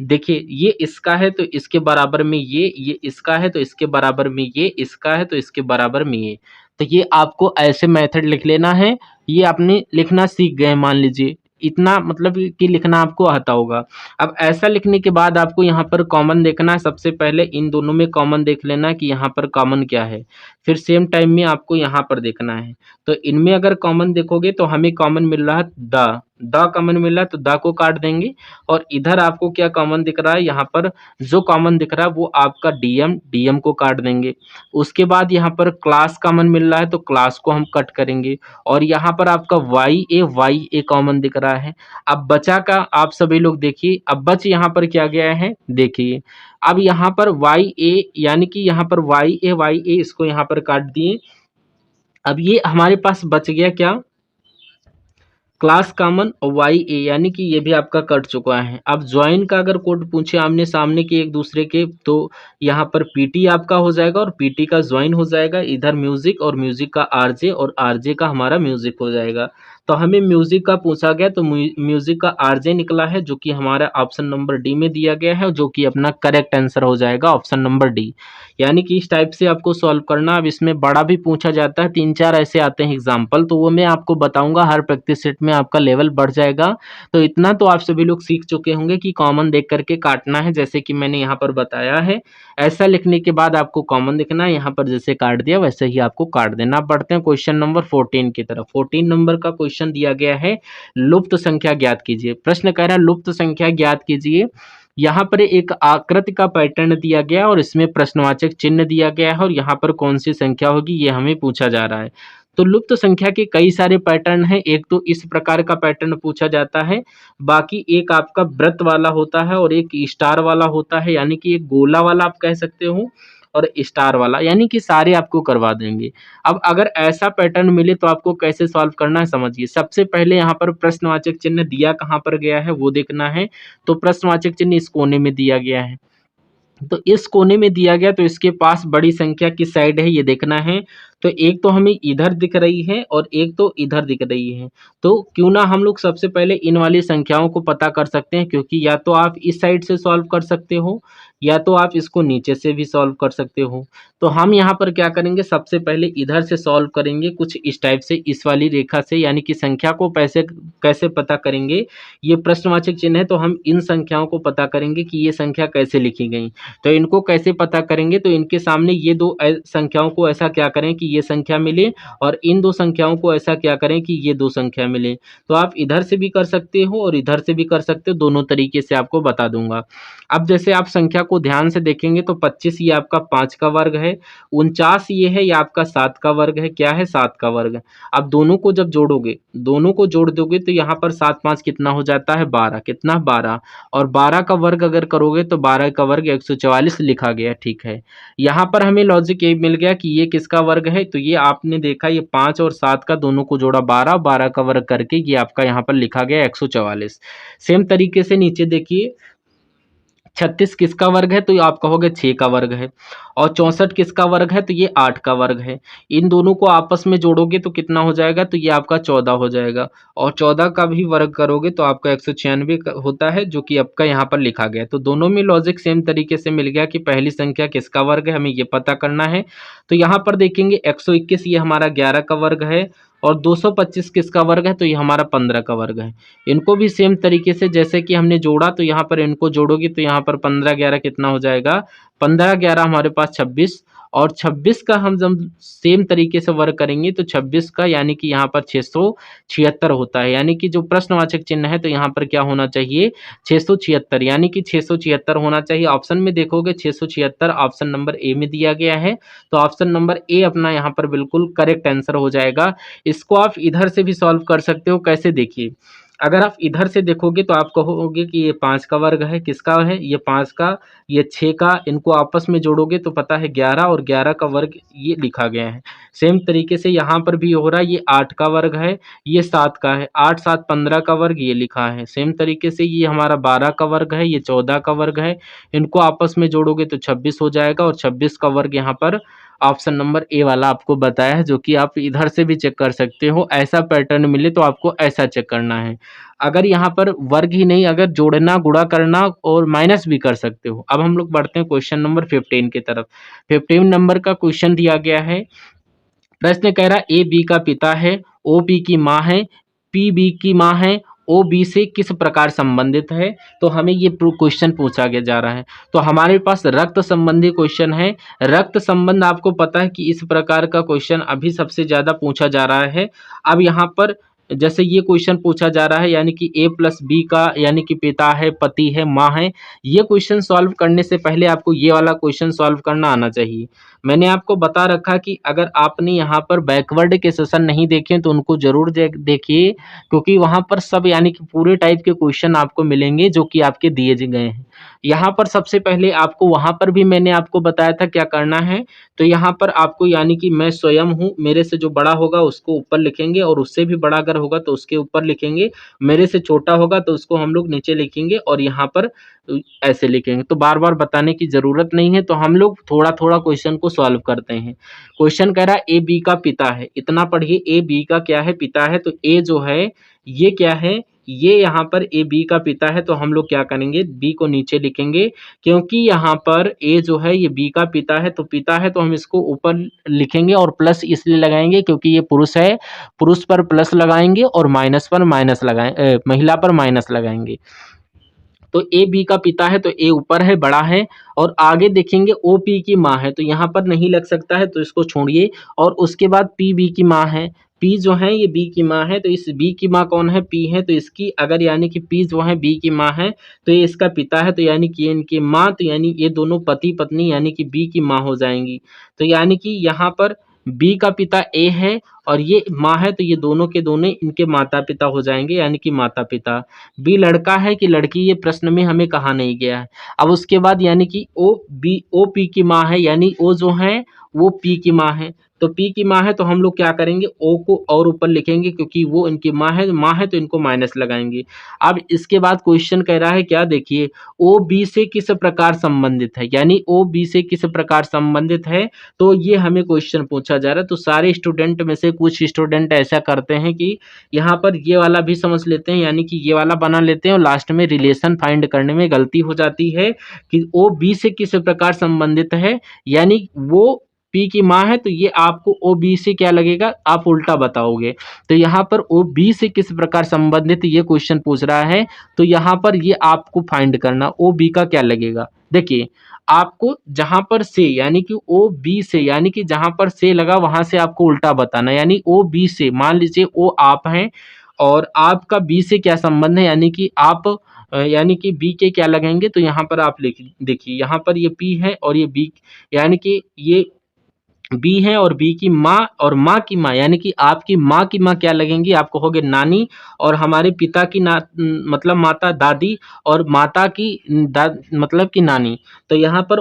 देखिए ये इसका है तो इसके बराबर में ये इसका है तो इसके बराबर में ये, इसका है तो इसके बराबर में ये। तो ये आपको ऐसे मेथड लिख लेना है। ये आपने लिखना सीख गए, मान लीजिए इतना, मतलब कि लिखना आपको आता होगा। अब ऐसा लिखने के बाद आपको यहाँ पर कॉमन देखना है, सबसे पहले इन दोनों में कॉमन देख लेना कि यहाँ पर कॉमन क्या है, फिर सेम टाइम में आपको यहाँ पर देखना है। तो इनमें अगर कॉमन देखोगे तो हमें कॉमन मिल रहा है द कॉमन मिल रहा है, तो द को काट देंगे। और इधर आपको क्या कॉमन दिख रहा है, यहाँ पर जो कॉमन दिख रहा है वो आपका डीएम को काट देंगे। उसके बाद यहाँ पर क्लास कॉमन मिल रहा है तो क्लास को हम कट करेंगे। और यहाँ पर आपका वाई ए कॉमन दिख रहा है। अब बचा का आप सभी लोग देखिए, अब बच यहाँ पर क्या गया है देखिए, अब यहाँ पर वाई ए, यानी कि यहाँ पर वाई ए इसको यहाँ पर काट दिए। अब ये हमारे पास बच गया क्या, क्लास कॉमन और वाई ए, यानी कि ये भी आपका कट चुका है। अब ज्वाइन का अगर कोड पूछे आमने सामने के एक दूसरे के, तो यहाँ पर पीटी आपका हो जाएगा और पीटी का ज्वाइन हो जाएगा, इधर म्यूजिक और म्यूजिक का आरजे और आरजे का हमारा म्यूजिक हो जाएगा। तो हमें म्यूजिक का पूछा गया, तो म्यूजिक का आरजे निकला है जो कि हमारा ऑप्शन नंबर डी में दिया गया है, जो कि अपना करेक्ट आंसर हो जाएगा ऑप्शन नंबर डी। यानी कि इस टाइप से आपको सॉल्व करना। अब इसमें बड़ा भी पूछा जाता है, 3-4 ऐसे आते हैं एग्जाम्पल, तो वो मैं आपको बताऊंगा, हर प्रैक्टिस सेट में आपका लेवल बढ़ जाएगा। तो इतना तो आप सभी लोग सीख चुके होंगे कि कॉमन देख करके काटना है, जैसे कि मैंने यहाँ पर बताया है। ऐसा लिखने के बाद आपको कॉमन लिखना है, यहाँ पर जैसे काट दिया वैसे ही आपको काट देना। अब बढ़ते हैं क्वेश्चन नंबर 14 की तरफ। 14 नंबर का क्वेश्चन दिया गया है, लुप्त संख्या ज्ञात कीजिए। प्रश्न कह रहा है लुप्त संख्या ज्ञात कीजिए। यहाँ पर एक आकृति का पैटर्न दिया गया और इसमें प्रश्नवाचक चिन्ह दिया गया है, और यहाँ पर कौन सी संख्या होगी ये हमें पूछा जा रहा है। तो लुप्त संख्या के कई सारे पैटर्न हैं। एक तो इस प्रकार का पैटर्न पूछा जाता है, बाकी एक आपका वृत्त वाला होता है और एक स्टार वाला होता है, यानी कि एक गोला वाला आप कह सकते हो और स्टार वाला, यानी कि सारे आपको करवा देंगे। अब अगर ऐसा पैटर्न मिले तो आपको कैसे सॉल्व करना है समझिए। सबसे पहले यहाँ पर प्रश्नवाचक चिन्ह दिया कहाँ पर गया है वो देखना है। तो प्रश्नवाचक चिन्ह इस कोने में दिया गया है, तो इस कोने में दिया गया, तो इसके पास बड़ी संख्या किस साइड है ये देखना है। तो एक तो हमें इधर दिख रही है और एक तो इधर दिख रही है। तो क्यों ना हम लोग सबसे पहले इन वाली संख्याओं को पता कर सकते हैं, क्योंकि या तो आप इस साइड से सॉल्व कर सकते हो या तो आप इसको नीचे से भी सॉल्व कर सकते हो। तो हम यहाँ पर क्या करेंगे, सबसे पहले इधर से सॉल्व करेंगे कुछ इस टाइप से, इस वाली रेखा से, यानी कि संख्या को कैसे पता करेंगे। ये प्रश्नवाचक चिन्ह है, तो हम इन संख्याओं को पता करेंगे कि ये संख्या कैसे लिखी गई। तो इनको कैसे पता करेंगे, तो इनके सामने ये दो संख्याओं को ऐसा क्या करें कि ये संख्या मिले, और इन दो संख्याओं को ऐसा क्या करें कि ये दो संख्या मिले। तो आप इधर से भी कर सकते हो और इधर से भी कर सकते हो, दोनों तरीके से आपको बता दूंगा। अब जैसे आप संख्या को ध्यान से देखेंगे तो 25 ये आपका 5 का वर्ग है, 49 ये है, ये आपका 7 का वर्ग है। क्या है, 7 का वर्ग। अब दोनों को जब जोड़ोगे, दोनों को जोड़ दोगे तो यहाँ पर 7 5 कितना हो जाता है, 12। कितना, 12। और 12 का वर्ग अगर करोगे तो 12 का वर्ग 144 लिखा गया। ठीक है, यहाँ पर हमें लॉजिक ये मिल गया कि ये किसका वर्ग है। तो ये आपने देखा, ये 5 और 7 का दोनों को जोड़ा 12, 12 का वर्ग करके ये आपका यहाँ पर लिखा गया 144। सेम तरीके से नीचे देखिए, 36 किसका वर्ग है, तो ये आप कहोगे 6 का वर्ग है। और 64 किसका वर्ग है, तो ये 8 का वर्ग है। इन दोनों को आपस में जोड़ोगे तो कितना हो जाएगा, तो ये आपका 14 हो जाएगा। और 14 का भी वर्ग करोगे तो आपका 196 होता है, जो कि आपका यहाँ पर लिखा गया। तो दोनों में लॉजिक सेम तरीके से मिल गया कि पहली संख्या किसका वर्ग है, हमें ये पता करना है। तो यहाँ पर देखेंगे 121 ये हमारा 11 का वर्ग है, और 225 किसका वर्ग है, तो ये हमारा 15 का वर्ग है। इनको भी सेम तरीके से जैसे कि हमने जोड़ा, तो यहाँ पर इनको जोड़ोगे तो यहाँ पर 15 11 कितना हो जाएगा, 15 11 हमारे पास 26। और 26 का हम जब सेम तरीके से वर्ग करेंगे तो 26 का यानी कि यहाँ पर 676 होता है। यानी कि जो प्रश्नवाचक चिन्ह है तो यहाँ पर क्या होना चाहिए, 676, यानी कि 676 होना चाहिए। ऑप्शन में देखोगे 676 ऑप्शन नंबर ए में दिया गया है, तो ऑप्शन नंबर ए अपना यहाँ पर बिल्कुल करेक्ट आंसर हो जाएगा। इसको आप इधर से भी सॉल्व कर सकते हो। कैसे, देखिए, अगर आप इधर से देखोगे तो आप कहोगे कि ये 5 का वर्ग है, किसका है, ये 5 का, ये 6 का। इनको आपस में जोड़ोगे तो पता है 11, और 11 का वर्ग ये लिखा गया है। सेम तरीके से यहाँ पर भी हो रहा है, ये 8 का वर्ग है, ये 7 का है, 8 7 15 का वर्ग ये लिखा है। सेम तरीके से ये हमारा 12 का वर्ग है, ये 14 का वर्ग है। इनको आपस में जोड़ोगे तो 26 हो जाएगा, और 26 का वर्ग यहाँ पर ऑप्शन नंबर ए वाला आपको बताया है, जो कि आप इधर से भी चेक कर सकते हो। ऐसा पैटर्न मिले तो आपको ऐसा चेक करना है। अगर यहाँ पर वर्ग ही नहीं, अगर जोड़ना, गुणा करना और माइनस भी कर सकते हो। अब हम लोग बढ़ते हैं क्वेश्चन नंबर 15 की तरफ। 15 नंबर का क्वेश्चन दिया गया है। प्रश्न कह रहा है ए बी का पिता है, ओ बी की माँ है, पी बी की माँ है, ओ बी से किस प्रकार संबंधित है। तो हमें ये क्वेश्चन पूछा गया जा रहा है। तो हमारे पास रक्त संबंधी क्वेश्चन है। रक्त संबंध आपको पता है कि इस प्रकार का क्वेश्चन अभी सबसे ज्यादा पूछा जा रहा है। अब यहाँ पर जैसे ये क्वेश्चन पूछा जा रहा है, यानी कि ए प्लस बी का, यानी कि पिता है, पति है, माँ है। ये क्वेश्चन सॉल्व करने से पहले आपको ये वाला क्वेश्चन सॉल्व करना आना चाहिए। मैंने आपको बता रखा कि अगर आपने यहाँ पर बैकवर्ड के सेशन नहीं देखे तो उनको जरूर देखिए, क्योंकि वहाँ पर सब यानी कि पूरे टाइप के क्वेश्चन आपको मिलेंगे जो कि आपके दिए गए हैं। यहाँ पर सबसे पहले आपको, वहाँ पर भी मैंने आपको बताया था क्या करना है। तो यहाँ पर आपको, यानी कि मैं स्वयं हूँ, मेरे से जो बड़ा होगा उसको ऊपर लिखेंगे, और उससे भी बड़ा अगर होगा तो उसके ऊपर लिखेंगे, मेरे से छोटा होगा तो उसको हम लोग नीचे लिखेंगे और यहाँ पर ऐसे लिखेंगे। तो बार बार बताने की जरूरत नहीं है, तो हम लोग थोड़ा थोड़ा क्वेश्चन को सॉल्व करते हैं। क्वेश्चन कह रहा है ए बी का पिता है, इतना पढ़िए, ए बी का क्या है, पिता है। तो ए जो है ये क्या है, ये यहाँ पर ए बी का पिता है, तो हम लोग क्या करेंगे, बी को नीचे लिखेंगे, क्योंकि यहाँ पर ए जो है ये बी का पिता है, तो पिता है तो हम इसको ऊपर लिखेंगे और प्लस इसलिए लगाएंगे क्योंकि ये पुरुष है, पुरुष पर प्लस लगाएंगे और माइनस पर माइनस लगाएं, महिला पर माइनस लगाएंगे। तो ए बी का पिता है तो ए ऊपर है, बड़ा है, और आगे देखेंगे ओ पी की माँ है, तो यहाँ पर नहीं लग सकता है तो इसको छोड़िए। और उसके बाद पी बी की माँ है, पी जो है ये बी की माँ है, तो इस बी की माँ कौन है, पी है, तो इसकी अगर यानी कि पी जो है बी की माँ है तो ये इसका पिता है, तो यानी कि ये इनकी माँ, तो यानी ये दोनों पति पत्नी यानी कि बी की माँ हो जाएंगी। तो यानी कि यहाँ पर बी का पिता ए है और ये माँ है, तो ये दोनों के दोनों इनके माता पिता हो जाएंगे यानी कि माता पिता। बी लड़का है कि लड़की, ये प्रश्न में हमें कहा नहीं गया है। अब उसके बाद यानी कि ओ पी की माँ है, यानी ओ जो है वो पी की माँ है, तो पी की माँ है तो हम लोग क्या करेंगे, ओ को और ऊपर लिखेंगे क्योंकि वो इनकी माँ है तो इनको माइनस लगाएंगे। अब इसके बाद क्वेश्चन कह रहा है क्या, देखिए, ओ बी से किस प्रकार संबंधित है, यानी ओ बी से किस प्रकार संबंधित है, तो ये हमें क्वेश्चन पूछा जा रहा है। तो सारे स्टूडेंट में से कुछ स्टूडेंट ऐसा करते हैं कि यहाँ पर ये वाला भी समझ लेते हैं, यानी कि ये वाला बना लेते हैं और लास्ट में रिलेशन फाइंड करने में गलती हो जाती है कि ओ बी से किस प्रकार संबंधित है, यानी वो पी की माँ है, तो ये आपको ओ बी से क्या लगेगा, आप उल्टा बताओगे। तो यहाँ पर ओ बी से किस प्रकार संबंधित ये क्वेश्चन पूछ रहा है, तो यहाँ पर ये आपको फाइंड करना ओ बी का क्या लगेगा। देखिए, आपको जहां पर से यानी कि ओ बी से, यानी कि जहां पर से लगा वहां से आपको उल्टा बताना, यानी ओ बी से, मान लीजिए ओ आप हैं और आपका बी से क्या संबंध है, यानी कि आप यानी कि बी के क्या लगेंगे, तो यहाँ पर आप लिख देखिए, यहाँ पर ये पी है और ये बी, यानी कि ये बी है और बी की माँ और माँ की माँ, यानी कि आपकी माँ की माँ क्या लगेंगी, आप कहोगे नानी, और हमारे पिता की मतलब माता दादी, और माता की मतलब कि नानी। तो यहाँ पर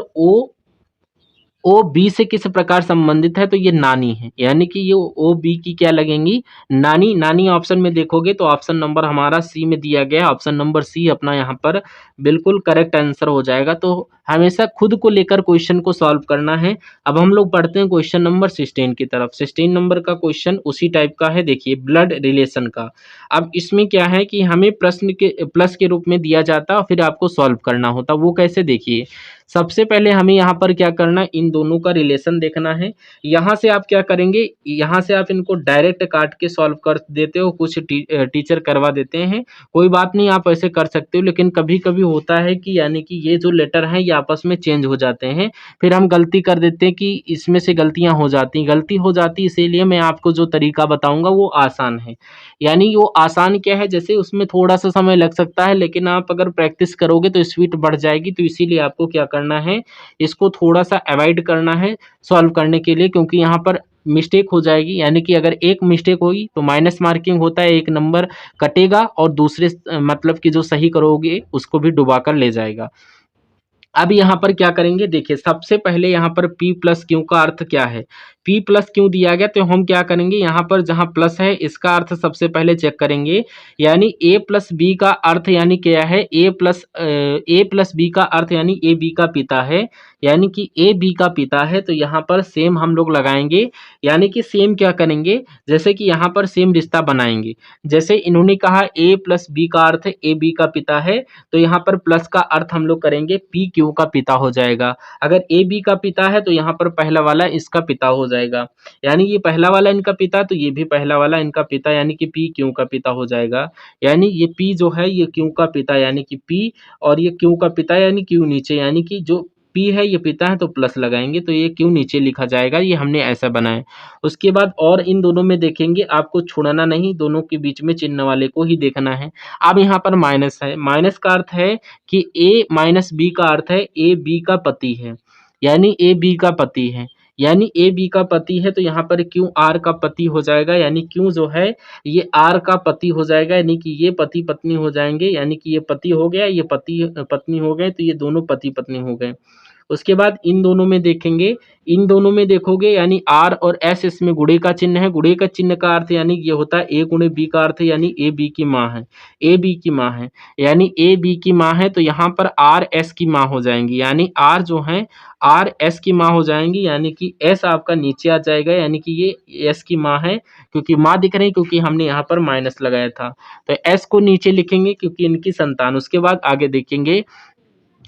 ओ बी से किस प्रकार संबंधित है, तो ये नानी है, यानी कि ये ओ बी की क्या लगेंगी, नानी। नानी ऑप्शन में देखोगे तो ऑप्शन नंबर हमारा सी में दिया गया है, ऑप्शन नंबर सी अपना यहाँ पर बिल्कुल करेक्ट आंसर हो जाएगा। तो हमेशा खुद को लेकर क्वेश्चन को सॉल्व करना है। अब हम लोग पढ़ते हैं क्वेश्चन नंबर 16 की तरफ। 16 नंबर का क्वेश्चन उसी टाइप का है, देखिए, ब्लड रिलेशन का। अब इसमें क्या है कि हमें प्रश्न के प्लस के रूप में दिया जाता है, फिर आपको सॉल्व करना होता, वो कैसे, देखिए, सबसे पहले हमें यहाँ पर क्या करना है, इन दोनों का रिलेशन देखना है। यहाँ से आप क्या करेंगे, यहाँ से आप इनको डायरेक्ट काट के सॉल्व कर देते हो, कुछ टीचर करवा देते हैं, कोई बात नहीं, आप ऐसे कर सकते हो। लेकिन कभी कभी होता है कि यानी कि ये जो लेटर हैं ये आपस में चेंज हो जाते हैं, फिर हम गलती कर देते हैं कि इसमें से गलतियां हो जाती, गलती हो जाती, इसीलिए मैं आपको जो तरीका बताऊंगा वो आसान है। यानी वो आसान क्या है, जैसे उसमें थोड़ा सा समय लग सकता है, लेकिन आप अगर प्रैक्टिस करोगे तो स्पीड बढ़ जाएगी। तो इसीलिए आपको क्या करना है, इसको थोड़ा सा अवॉइड करना है सॉल्व करने के लिए, क्योंकि यहाँ पर मिस्टेक हो जाएगी, यानी कि अगर एक मिस्टेक होगी तो माइनस मार्किंग होता है, एक नंबर कटेगा और दूसरे मतलब कि जो सही करोगे उसको भी डुबा कर ले जाएगा। अब यहाँ पर क्या करेंगे, देखिए, सबसे पहले यहाँ पर P प्लस क्यू का अर्थ क्या है, P प्लस क्यू दिया गया, तो हम क्या करेंगे, यहाँ पर जहाँ प्लस है इसका अर्थ सबसे पहले चेक करेंगे। यानी A प्लस बी का अर्थ यानी क्या है, ए प्लस बी का अर्थ यानी ए बी का पिता है, यानी कि ए बी का पिता है, तो यहाँ पर सेम हम लोग लगाएंगे। यानी कि सेम क्या करेंगे, जैसे कि यहाँ पर सेम रिश्ता बनाएंगे, जैसे इन्होंने कहा ए प्लस बी का अर्थ ए बी का पिता है, तो यहाँ पर प्लस का अर्थ हम लोग करेंगे पी क्यू का पिता हो जाएगा। अगर ए बी का पिता है तो यहाँ पर पहला वाला इसका पिता हो जाएगा, यानी ये पहला वाला इनका पिता, तो ये भी पहला वाला इनका पिता, यानी कि पी क्यू का पिता हो जाएगा। यानी ये पी जो है ये क्यू का पिता यानी कि पी, और ये क्यू का पिता यानी क्यू नीचे, यानी कि जो पी है ये पिता है तो प्लस लगाएंगे, तो ये क्यू नीचे लिखा जाएगा, ये हमने ऐसा बनाया। उसके बाद और इन दोनों में देखेंगे, आपको छोड़ना नहीं, दोनों के बीच में चिन्ह वाले को ही देखना है। अब यहाँ पर माइनस है, माइनस का अर्थ है कि ए माइनस बी का अर्थ है ए बी का पति है, यानी ए बी का पति है, यानी ए बी का पति है, तो यहाँ पर क्यू आर का पति हो जाएगा, यानी क्यू जो है ये आर का पति हो जाएगा, यानी कि ये पति पत्नी हो जाएंगे, यानी कि ये पति हो गया, ये पति पत्नी हो गए, तो ये दोनों पति पत्नी हो गए। उसके बाद इन दोनों में देखेंगे, इन दोनों में देखोगे यानी आर और एस इसमें गुणे का चिन्ह है। गुणे का चिन्ह का अर्थ यानी ये होता है ए गुणे बी का अर्थ यानी ए बी की माँ है, ए बी की माँ है, यानी ए बी की माँ है तो यहाँ पर आर एस की माँ हो जाएंगी, यानी आर जो है आर एस की माँ हो जाएंगी, यानी कि एस आपका नीचे आ जाएगा, यानी कि ये एस की माँ है, क्योंकि माँ दिख रही क्योंकि हमने यहाँ पर माइनस लगाया था। तो एस को नीचे लिखेंगे क्योंकि इनकी संतान। उसके बाद आगे देखेंगे,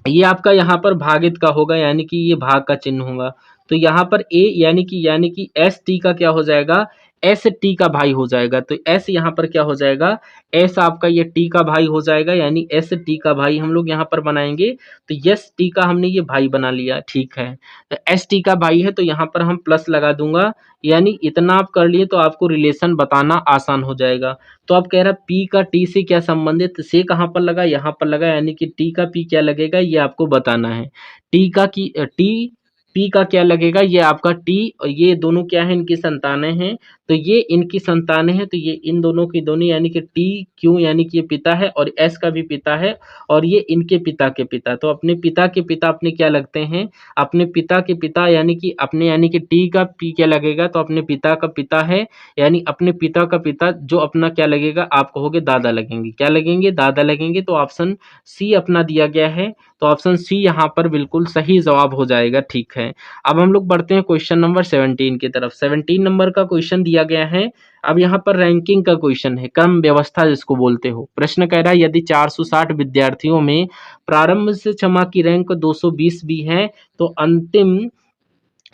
ये आपका यहाँ पर भागित का होगा, यानी कि ये भाग का चिन्ह होगा। तो यहाँ पर ए यानी कि एस टी का क्या हो जाएगा, एस टी का भाई हो जाएगा। तो एस यहाँ पर क्या हो जाएगा, एस आपका ये टी का भाई हो जाएगा, यानी एस टी का भाई हम लोग यहाँ पर बनाएंगे। तो यस टी का हमने ये भाई बना लिया, ठीक है। तो एस टी का भाई है तो यहाँ पर हम प्लस लगा दूंगा, यानी इतना आप कर लिए तो आपको रिलेशन बताना आसान हो जाएगा। तो आप कह रहा पी का टी से क्या संबंधित, से कहाँ पर लगा, यहाँ पर लगा, यानी कि टी का पी क्या लगेगा ये आपको बताना है। टी का की टी पी का क्या लगेगा, ये आपका टी और ये दोनों क्या है, इनकी संतानें हैं। तो ये इनकी संतानें हैं तो ये इन दोनों की दोनों, यानी कि टी क्यू यानी कि ये पिता है और एस का भी पिता है और ये इनके पिता के पिता। तो अपने पिता के पिता अपने क्या लगते हैं, अपने पिता के पिता, यानी कि टी का पी क्या लगेगा, तो अपने पिता का पिता है, यानी अपने पिता का पिता जो अपना क्या लगेगा, आप कहोगे दादा लगेंगे, क्या लगेंगे, दादा लगेंगे। तो ऑप्शन सी अपना दिया गया है, तो ऑप्शन सी यहाँ पर बिल्कुल सही जवाब हो जाएगा, ठीक है। अब हम लोग बढ़ते हैं क्वेश्चन नंबर 17 की तरफ। 17 नंबर का क्वेश्चन दिया गया है। अब यहाँ पर रैंकिंग का क्वेश्चन है, क्रम व्यवस्था जिसको बोलते हो। प्रश्न कह रहा है यदि 460 विद्यार्थियों में प्रारंभ से क्षमा की रैंक 220 भी है तो अंतिम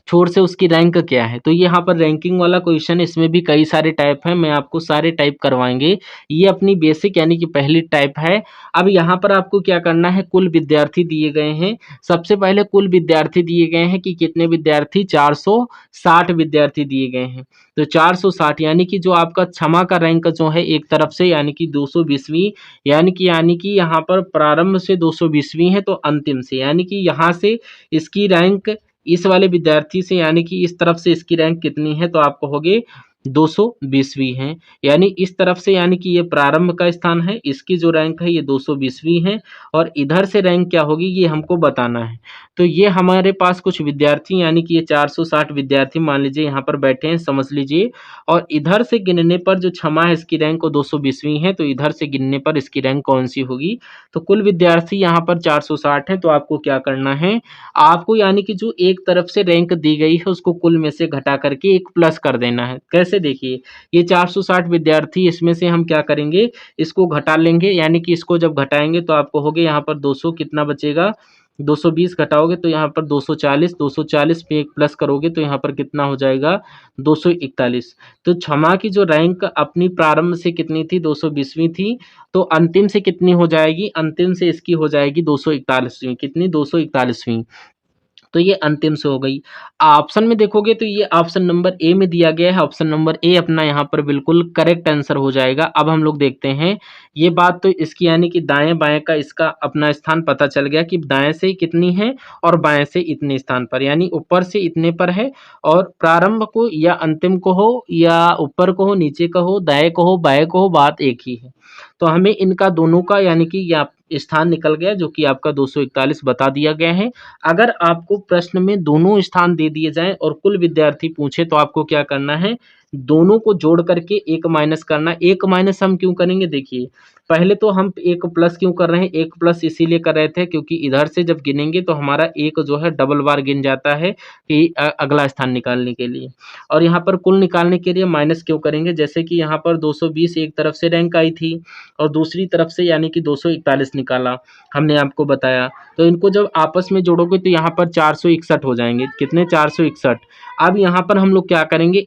छोर से उसकी रैंक क्या है। तो ये यहाँ पर रैंकिंग वाला क्वेश्चन है, इसमें भी कई सारे टाइप हैं, मैं आपको सारे टाइप करवाएंगे। ये अपनी बेसिक यानी कि पहली टाइप है। अब यहाँ पर आपको क्या करना है, कुल विद्यार्थी दिए गए हैं। सबसे पहले कुल विद्यार्थी दिए गए हैं कि कितने विद्यार्थी, 460 विद्यार्थी दिए गए हैं। तो 460 यानी कि जो आपका क्षमा का रैंक जो है एक तरफ से यानी कि 220वीं, यानी कि यहाँ पर प्रारंभ से 220वीं है तो अंतिम से, यानी कि यहाँ से इसकी रैंक इस वाले विद्यार्थी से यानी कि इस तरफ से इसकी रैंक कितनी है, तो आप कहोगे 220वीं है। यानी इस तरफ से यानी कि ये प्रारंभ का स्थान है, इसकी जो रैंक है ये 220वीं है और इधर से रैंक क्या होगी ये हमको बताना है। तो ये हमारे पास कुछ विद्यार्थी यानी कि ये 460 विद्यार्थी मान लीजिए यहाँ पर बैठे हैं, समझ लीजिए। और इधर से गिनने पर जो क्षमा है इसकी रैंक 220वीं है, तो इधर से गिनने पर इसकी रैंक कौन सी होगी। तो कुल विद्यार्थी यहाँ पर 460 है, तो आपको क्या करना है, आपको यानी कि जो एक तरफ से रैंक दी गई है उसको कुल में से घटा करके एक प्लस कर देना है। कैसे, देखिए ये 460 विद्यार्थी, इसमें से हम क्या करेंगे, इसको घटा लेंगे, यानी कि इसको जब घटाएंगे तो आपको होगे यहाँ पर 200 कितना बचेगा, 220 घटाओगे तो यहाँ पर 240, 240 पे एक प्लस करोगे तो यहाँ पर कितना हो जाएगा 241। तो क्षमा की जो रैंक अपनी प्रारंभ से कितनी थी, 220वीं थी, तो अंतिम से कितनी हो जाएगी, अंतिम से इसकी हो जाएगी 241वीं, कितनी 241वीं। तो ये अंतिम से हो गई। ऑप्शन में देखोगे तो ये ऑप्शन नंबर ए में दिया गया है, ऑप्शन नंबर ए अपना यहाँ पर बिल्कुल करेक्ट आंसर हो जाएगा। अब हम लोग देखते हैं ये बात, तो इसकी यानी कि दाएं बाएं का इसका अपना स्थान पता चल गया कि दाएं से कितनी है और बाएं से इतने स्थान पर, यानी ऊपर से इतने पर है। और प्रारंभ को या अंतिम को हो या ऊपर को हो नीचे का हो दाएं को हो बाएं को हो, बात एक ही है। तो हमें इनका दोनों का यानी कि या स्थान निकल गया जो कि आपका 241 बता दिया गया है। अगर आपको प्रश्न में दोनों स्थान दे दिए जाएं और कुल विद्यार्थी पूछे तो आपको क्या करना है, दोनों को जोड़ करके एक माइनस करना। एक माइनस हम क्यों करेंगे, देखिए पहले तो हम एक प्लस क्यों कर रहे हैं, एक प्लस इसीलिए कर रहे थे क्योंकि इधर से जब गिनेंगे तो हमारा एक जो है डबल बार गिन जाता है कि अगला स्थान निकालने के लिए। और यहाँ पर कुल निकालने के लिए माइनस क्यों करेंगे, जैसे कि यहाँ पर 220 एक तरफ से रैंक आई थी और दूसरी तरफ से यानी कि 241 निकाला, हमने आपको बताया। तो इनको जब आपस में जोड़ोगे तो यहाँ पर 461 हो जाएंगे, कितने 461। अब यहाँ पर हम लोग क्या करेंगे,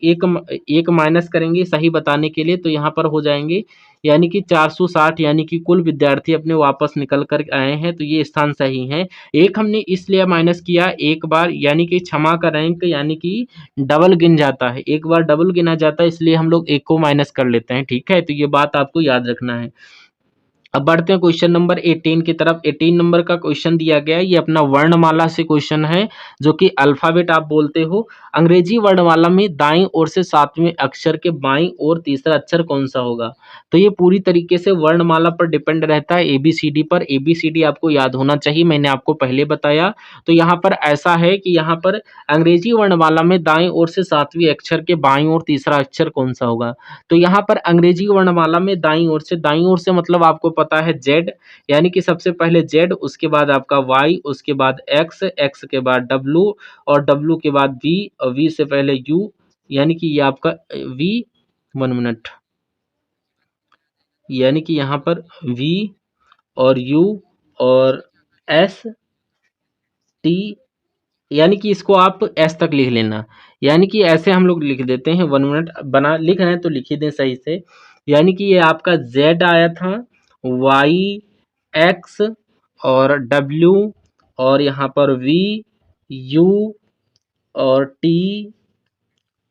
एक माइनस करेंगे सही बताने के लिए, तो यहाँ पर हो जाएंगे यानी कि 460, यानी कि कुल विद्यार्थी अपने वापस निकल कर आए हैं, तो ये स्थान सही है। एक हमने इसलिए माइनस किया एक बार, यानी कि क्षमा का रैंक यानी कि डबल गिन जाता है, एक बार डबल गिना जाता है, इसलिए हम लोग एक को माइनस कर लेते हैं, ठीक है। तो ये बात आपको याद रखना है। अब बढ़ते हैं क्वेश्चन नंबर 18 की तरफ। 18 नंबर का क्वेश्चन दिया गया है, ये अपना वर्णमाला से क्वेश्चन है, जो कि अल्फाबेट आप बोलते हो। अंग्रेजी वर्णमाला में दाईं ओर से 7वें अक्षर के बाईं ओर तीसरा अक्षर कौन सा होगा? तो ये पूरी तरीके से वर्णमाला पर डिपेंड रहता है, एबीसीडी पर। एबीसीडी आपको याद होना चाहिए, मैंने आपको पहले बताया। तो यहाँ पर ऐसा है कि यहाँ पर अंग्रेजी वर्णमाला में दाईं ओर से 7वें अक्षर के बाईं ओर तीसरा अक्षर कौन सा होगा? तो यहाँ पर अंग्रेजी वर्णमाला में दाईं ओर से मतलब आपको पता है जेड, यानी कि सबसे पहले जेड, उसके बाद आपका वाई, उसके बाद एक्स, एक्स के बाद डब्लू, और डब्लू के बाद वी, और वी से पहले यू, यानी कि ये आपका वी, 1 मिनट, यानी कि यहाँ पर वी और यू और एस टी, यानी कि इसको आप एस तक लिख लेना। यानी कि ऐसे हम लोग लिख देते हैं, 1 मिनट, बना लिख रहे हैं तो लिख ही दें सही से। यानी कि ये आपका जेड आया था, वाई, एक्स और डब्ल्यू, और यहाँ पर वी, यू और टी,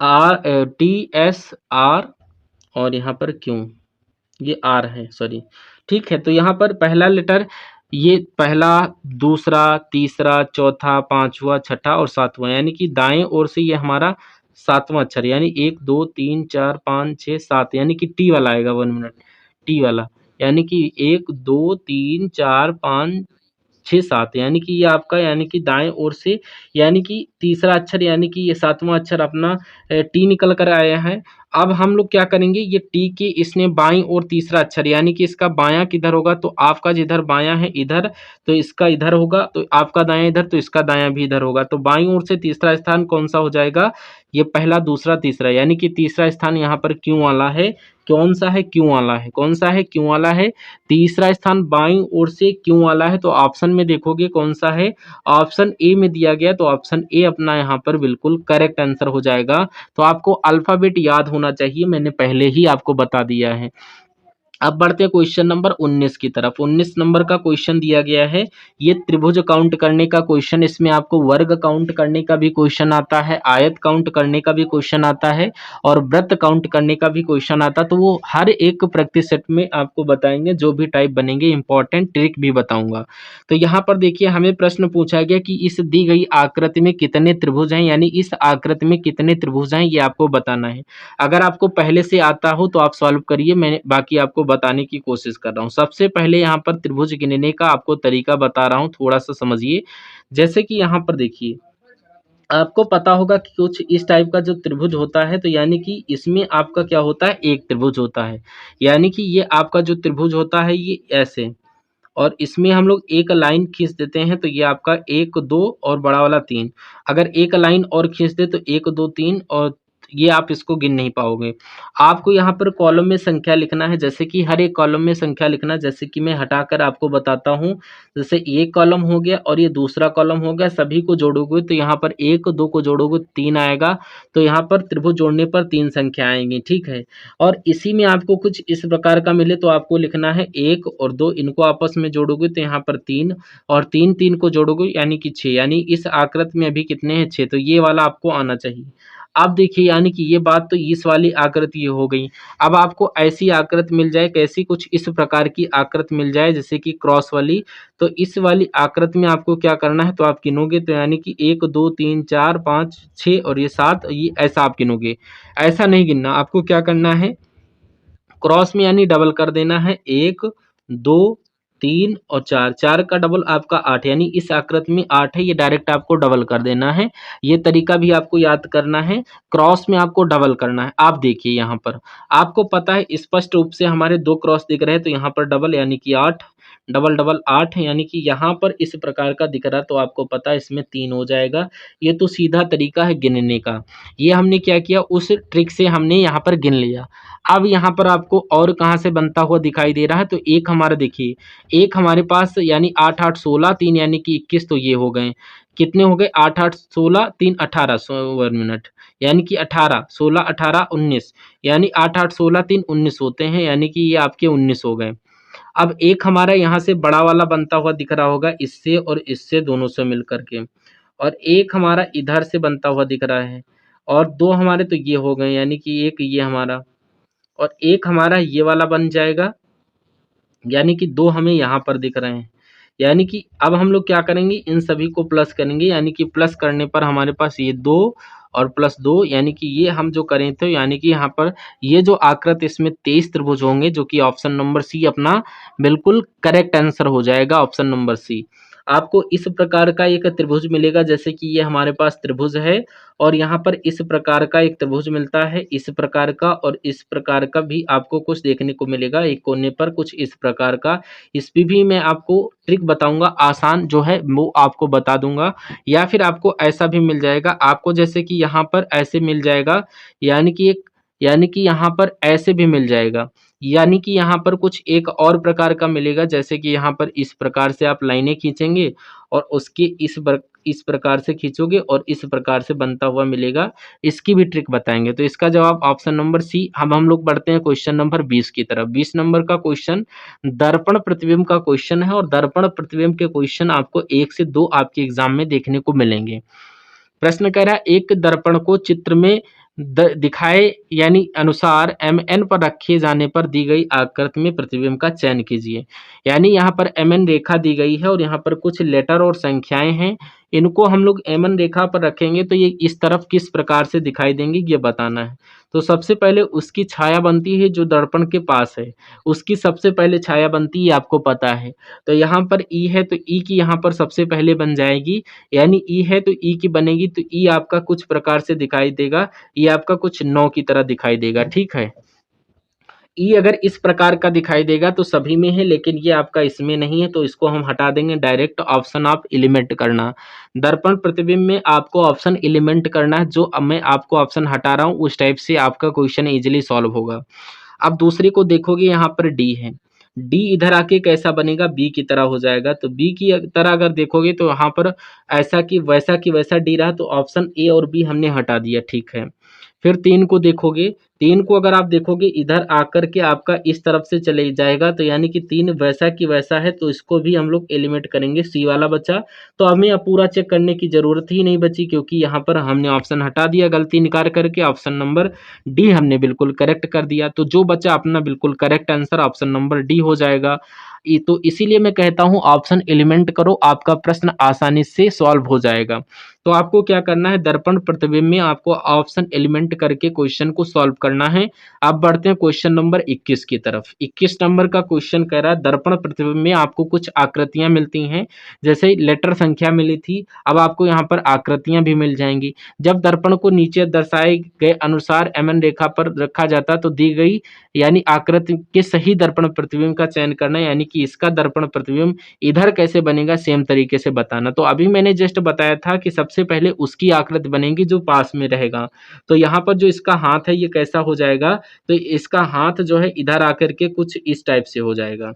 टी एस आर, और यहाँ पर क्यू, ये आर है, सॉरी। ठीक है, तो यहाँ पर पहला लेटर, ये पहला, दूसरा, तीसरा, चौथा, पांचवा, छठा और सातवां, यानी कि दाएं ओर से ये हमारा सातवां अक्षर, यानी 1 2 3 4 5 6 7, यानी कि टी वाला आएगा, 1 मिनट, टी वाला, यानी कि 1 2 3 4 5 6 7, यानी कि ये आपका, यानी कि दाएं ओर से, यानी कि तीसरा अक्षर, यानी कि ये सातवां अक्षर अपना टी निकल कर आया है। अब हम लोग क्या करेंगे, ये टी के इसने बाईं ओर तीसरा अक्षर, यानी कि इसका बायां किधर होगा, तो आपका जिधर बायां है इधर, तो इसका इधर होगा, तो आपका दायां इधर, तो इसका दायां भी इधर होगा। तो बाईं ओर से तीसरा स्थान कौन सा हो जाएगा? ये पहला, दूसरा, तीसरा, यानी कि तीसरा स्थान यहाँ पर क्यों वाला है। कौन सा है? क्यों वाला है। कौन सा है? क्यों वाला है। तीसरा स्थान बाईं ओर से क्यों वाला है, तो ऑप्शन में देखोगे कौन सा है, ऑप्शन ए में दिया गया, तो ऑप्शन ए अपना यहाँ पर बिल्कुल करेक्ट आंसर हो जाएगा। तो आपको अल्फाबेट याद होना चाहिए, मैंने पहले ही आपको बता दिया है। अब बढ़ते हैं क्वेश्चन नंबर 19 की तरफ। 19 नंबर का क्वेश्चन दिया गया है, ये त्रिभुज काउंट करने का क्वेश्चन, इसमें आपको वर्ग काउंट करने का भी क्वेश्चन आता है, आयत काउंट करने का भी क्वेश्चन आता है, और वृत्त काउंट करने का भी क्वेश्चन आता है। तो वो हर एक प्रैक्टिस सेट में आपको बताएंगे, जो भी टाइप बनेंगे, इंपॉर्टेंट ट्रिक भी बताऊंगा। तो यहाँ पर देखिए, हमें प्रश्न पूछा गया कि इस दी गई आकृति में कितने त्रिभुज हैं, यानी इस आकृति में कितने त्रिभुज हैं, ये आपको बताना है। अगर आपको पहले से आता हो तो आप सॉल्व करिए, मैं बाकी आपको बताने की कोशिश कर रहा हूँ। सबसे पहले यहाँ पर त्रिभुज गिनने का आपको तरीका बता रहा हूँ, थोड़ा सा समझिए। जैसे कि यहाँ पर देखिए, आपको पता होगा कि कुछ इस टाइप का जो त्रिभुज होता है, तो यानी कि इसमें आपका क्या होता है, एक त्रिभुज होता है। यानी कि ये आपका जो त्रिभुज होता है, ये ऐसे, और इसमें हम लोग एक लाइन खींच देते हैं, तो ये आपका 1 2 और बड़ा वाला 3। अगर एक लाइन और खींच दे तो 1 2 3, और ये आप इसको गिन नहीं पाओगे। आपको यहाँ पर कॉलम में संख्या लिखना है, जैसे कि हर एक कॉलम में संख्या लिखना, जैसे कि मैं हटाकर आपको बताता हूँ। जैसे ये कॉलम हो गया और ये दूसरा कॉलम हो गया, सभी को जोड़ोगे तो यहाँ पर 1 2 को जोड़ोगे 3 आएगा। तो यहाँ पर त्रिभुज जोड़ने पर 3 संख्या आएंगी, ठीक है। और इसी में आपको कुछ इस प्रकार का मिले तो आपको लिखना है 1 और 2, इनको आपस में जोड़ोगे तो यहाँ पर 3, और 3 3 को जोड़ोगे यानी कि 6, यानी इस आकृति में अभी कितने हैं, 6। तो ये वाला आपको आना चाहिए। अब देखिए, यानी कि ये बात तो इस वाली आकृति हो गई। अब आपको ऐसी आकृति मिल जाए, कैसी, कुछ इस प्रकार की आकृति मिल जाए, जैसे कि क्रॉस वाली। तो इस वाली आकृति में आपको क्या करना है, तो आप गिनोगे तो यानी कि 1 2 3 4 5 6 और ये 7, ये ऐसा आप गिनोगे। ऐसा नहीं गिनना, आपको क्या करना है, क्रॉस में यानी डबल कर देना है, 1 2 3 और 4, 4 का डबल आपका 8, यानी इस आकृति में 8 है, ये डायरेक्ट आपको डबल कर देना है। ये तरीका भी आपको याद करना है, क्रॉस में आपको डबल करना है। आप देखिए यहाँ पर, आपको पता है स्पष्ट रूप से हमारे 2 क्रॉस दिख रहे हैं, तो यहाँ पर डबल यानी कि 8, डबल डबल 8, यानी कि यहाँ पर इस प्रकार का दिख रहा, तो आपको पता है इसमें 3 हो जाएगा। ये तो सीधा तरीका है गिनने का। ये हमने क्या किया, उस ट्रिक से हमने यहाँ पर गिन लिया। अब यहाँ पर आपको और कहाँ से बनता हुआ दिखाई दे रहा है, तो एक हमारा देखिए, एक हमारे पास यानी 8 8 16 3 यानी कि 21, तो ये हो गए, कितने हो गए, 8 8 16 3 18, 1 मिनट, यानी कि 18 16 18 19, यानी 8 8 16 3 19 होते हैं, यानी कि ये आपके 19 हो गए। अब एक हमारा यहाँ से बड़ा वाला बनता हुआ दिख रहा होगा, इससे और इससे दोनों से मिल करके, और एक हमारा इधर से बनता हुआ दिख रहा है, और 2 हमारे तो ये हो गए, यानी कि एक ये हमारा, और एक हमारा ये वाला बन जाएगा, यानी कि 2 हमें यहाँ पर दिख रहे हैं। यानी कि अब हम लोग क्या करेंगे, इन सभी को प्लस करेंगे, यानी कि प्लस करने पर हमारे पास ये 2 और प्लस 2, यानी कि ये हम जो करें थे, यानी कि यहाँ पर ये जो आकृति इसमें 23 त्रिभुज होंगे, जो कि ऑप्शन नंबर सी अपना बिल्कुल करेक्ट आंसर हो जाएगा, ऑप्शन नंबर सी। आपको इस प्रकार का एक त्रिभुज मिलेगा, जैसे कि ये हमारे पास त्रिभुज है और यहाँ पर इस प्रकार का एक त्रिभुज मिलता है, इस प्रकार का और इस प्रकार का भी आपको कुछ देखने को मिलेगा, एक कोने पर कुछ इस प्रकार का। इस पे भी मैं आपको ट्रिक बताऊंगा, आसान जो है वो आपको बता दूंगा, या फिर आपको ऐसा भी मिल जाएगा, आपको जैसे कि यहाँ पर ऐसे मिल जाएगा, यानी कि एक, यानी कि यहाँ पर ऐसे भी मिल जाएगा, यानी कि यहाँ पर कुछ एक और प्रकार का मिलेगा, जैसे कि यहाँ पर इस प्रकार से आप लाइनें खींचेंगे और उसके इस प्रकार से खींचोगे और इस प्रकार से बनता हुआ मिलेगा। इसकी भी ट्रिक बताएंगे। तो इसका जवाब ऑप्शन नंबर सी। अब हम लोग बढ़ते हैं क्वेश्चन नंबर 20 की तरफ। 20 नंबर का क्वेश्चन दर्पण प्रतिबिंब का क्वेश्चन है और दर्पण प्रतिबिंब के क्वेश्चन आपको 1 से 2 आपके एग्जाम में देखने को मिलेंगे। प्रश्न कह रहा है, एक दर्पण को चित्र में दिखाए यानी अनुसार mn पर रखे जाने पर दी गई आकृति में प्रतिबिंब का चयन कीजिए। यानी यहाँ पर mn रेखा दी गई है और यहाँ पर कुछ लेटर और संख्याएं हैं, इनको हम लोग mn रेखा पर रखेंगे तो ये इस तरफ किस प्रकार से दिखाई देंगी ये बताना है। तो सबसे पहले उसकी छाया बनती है जो दर्पण के पास है, उसकी सबसे पहले छाया बनती है, आपको पता है। तो यहाँ पर ई है तो ई की यहाँ पर सबसे पहले बन जाएगी, यानी ई है तो ई की बनेगी, तो ई आपका कुछ प्रकार से दिखाई देगा, ये आपका कुछ 9 की तरह दिखाई देगा, ठीक है। ई अगर इस प्रकार का दिखाई देगा तो सभी में है, लेकिन ये आपका इसमें नहीं है, तो इसको हम हटा देंगे, डायरेक्ट ऑप्शन आप एलिमेंट करना। दर्पण प्रतिबिंब में आपको ऑप्शन एलिमेंट करना है, जो अब मैं आपको ऑप्शन हटा रहा हूँ उस टाइप से आपका क्वेश्चन इजीली सॉल्व होगा। अब दूसरे को देखोगे, यहाँ पर डी है, डी इधर आके कैसा बनेगा, बी की तरह हो जाएगा। तो बी की तरह अगर देखोगे तो यहाँ पर ऐसा कि वैसा डी रहा, तो ऑप्शन ए और बी हमने हटा दिया, ठीक है। फिर 3 को देखोगे, 3 को अगर आप देखोगे इधर आकर के आपका इस तरफ से चले जाएगा, तो यानी कि 3 वैसा की वैसा है, तो इसको भी हम लोग एलिमिनेट करेंगे, सी वाला बचा। तो हमें अब पूरा चेक करने की जरूरत ही नहीं बची, क्योंकि यहाँ पर हमने ऑप्शन हटा दिया गलती निकाल करके, ऑप्शन नंबर डी हमने बिल्कुल करेक्ट कर दिया। तो जो बचा अपना बिल्कुल correct answer option number D हो जाएगा। तो इसीलिए मैं कहता हूँ ऑप्शन एलिमेंट करो, आपका प्रश्न आसानी से सॉल्व हो जाएगा। तो आपको क्या करना है, दर्पण प्रतिबिंब में आपको ऑप्शन एलिमेंट करके क्वेश्चन को सॉल्व करना है। अब बढ़ते हैं क्वेश्चन नंबर 21 की तरफ। 21 नंबर का क्वेश्चन कह रहा है, दर्पण प्रतिबिंब में आपको कुछ आकृतियां मिलती हैं, जैसे लेटर संख्या मिली थी, अब आपको यहाँ पर आकृतियां भी मिल जाएंगी। जब दर्पण को नीचे दर्शाए गए अनुसार mn रेखा पर रखा जाता तो दी गई यानी आकृति के सही दर्पण प्रतिबिंब का चयन करना, यानी कि इसका दर्पण प्रतिबिंब इधर कैसे बनेगा सेम तरीके से बताना। तो अभी मैंने जस्ट बताया था कि सबसे पहले उसकी आकृति बनेगी जो पास में रहेगा। तो यहाँ पर जो इसका हाथ है ये कैसा हो जाएगा, तो इसका हाथ जो है इधर आकर के कुछ इस टाइप से हो जाएगा,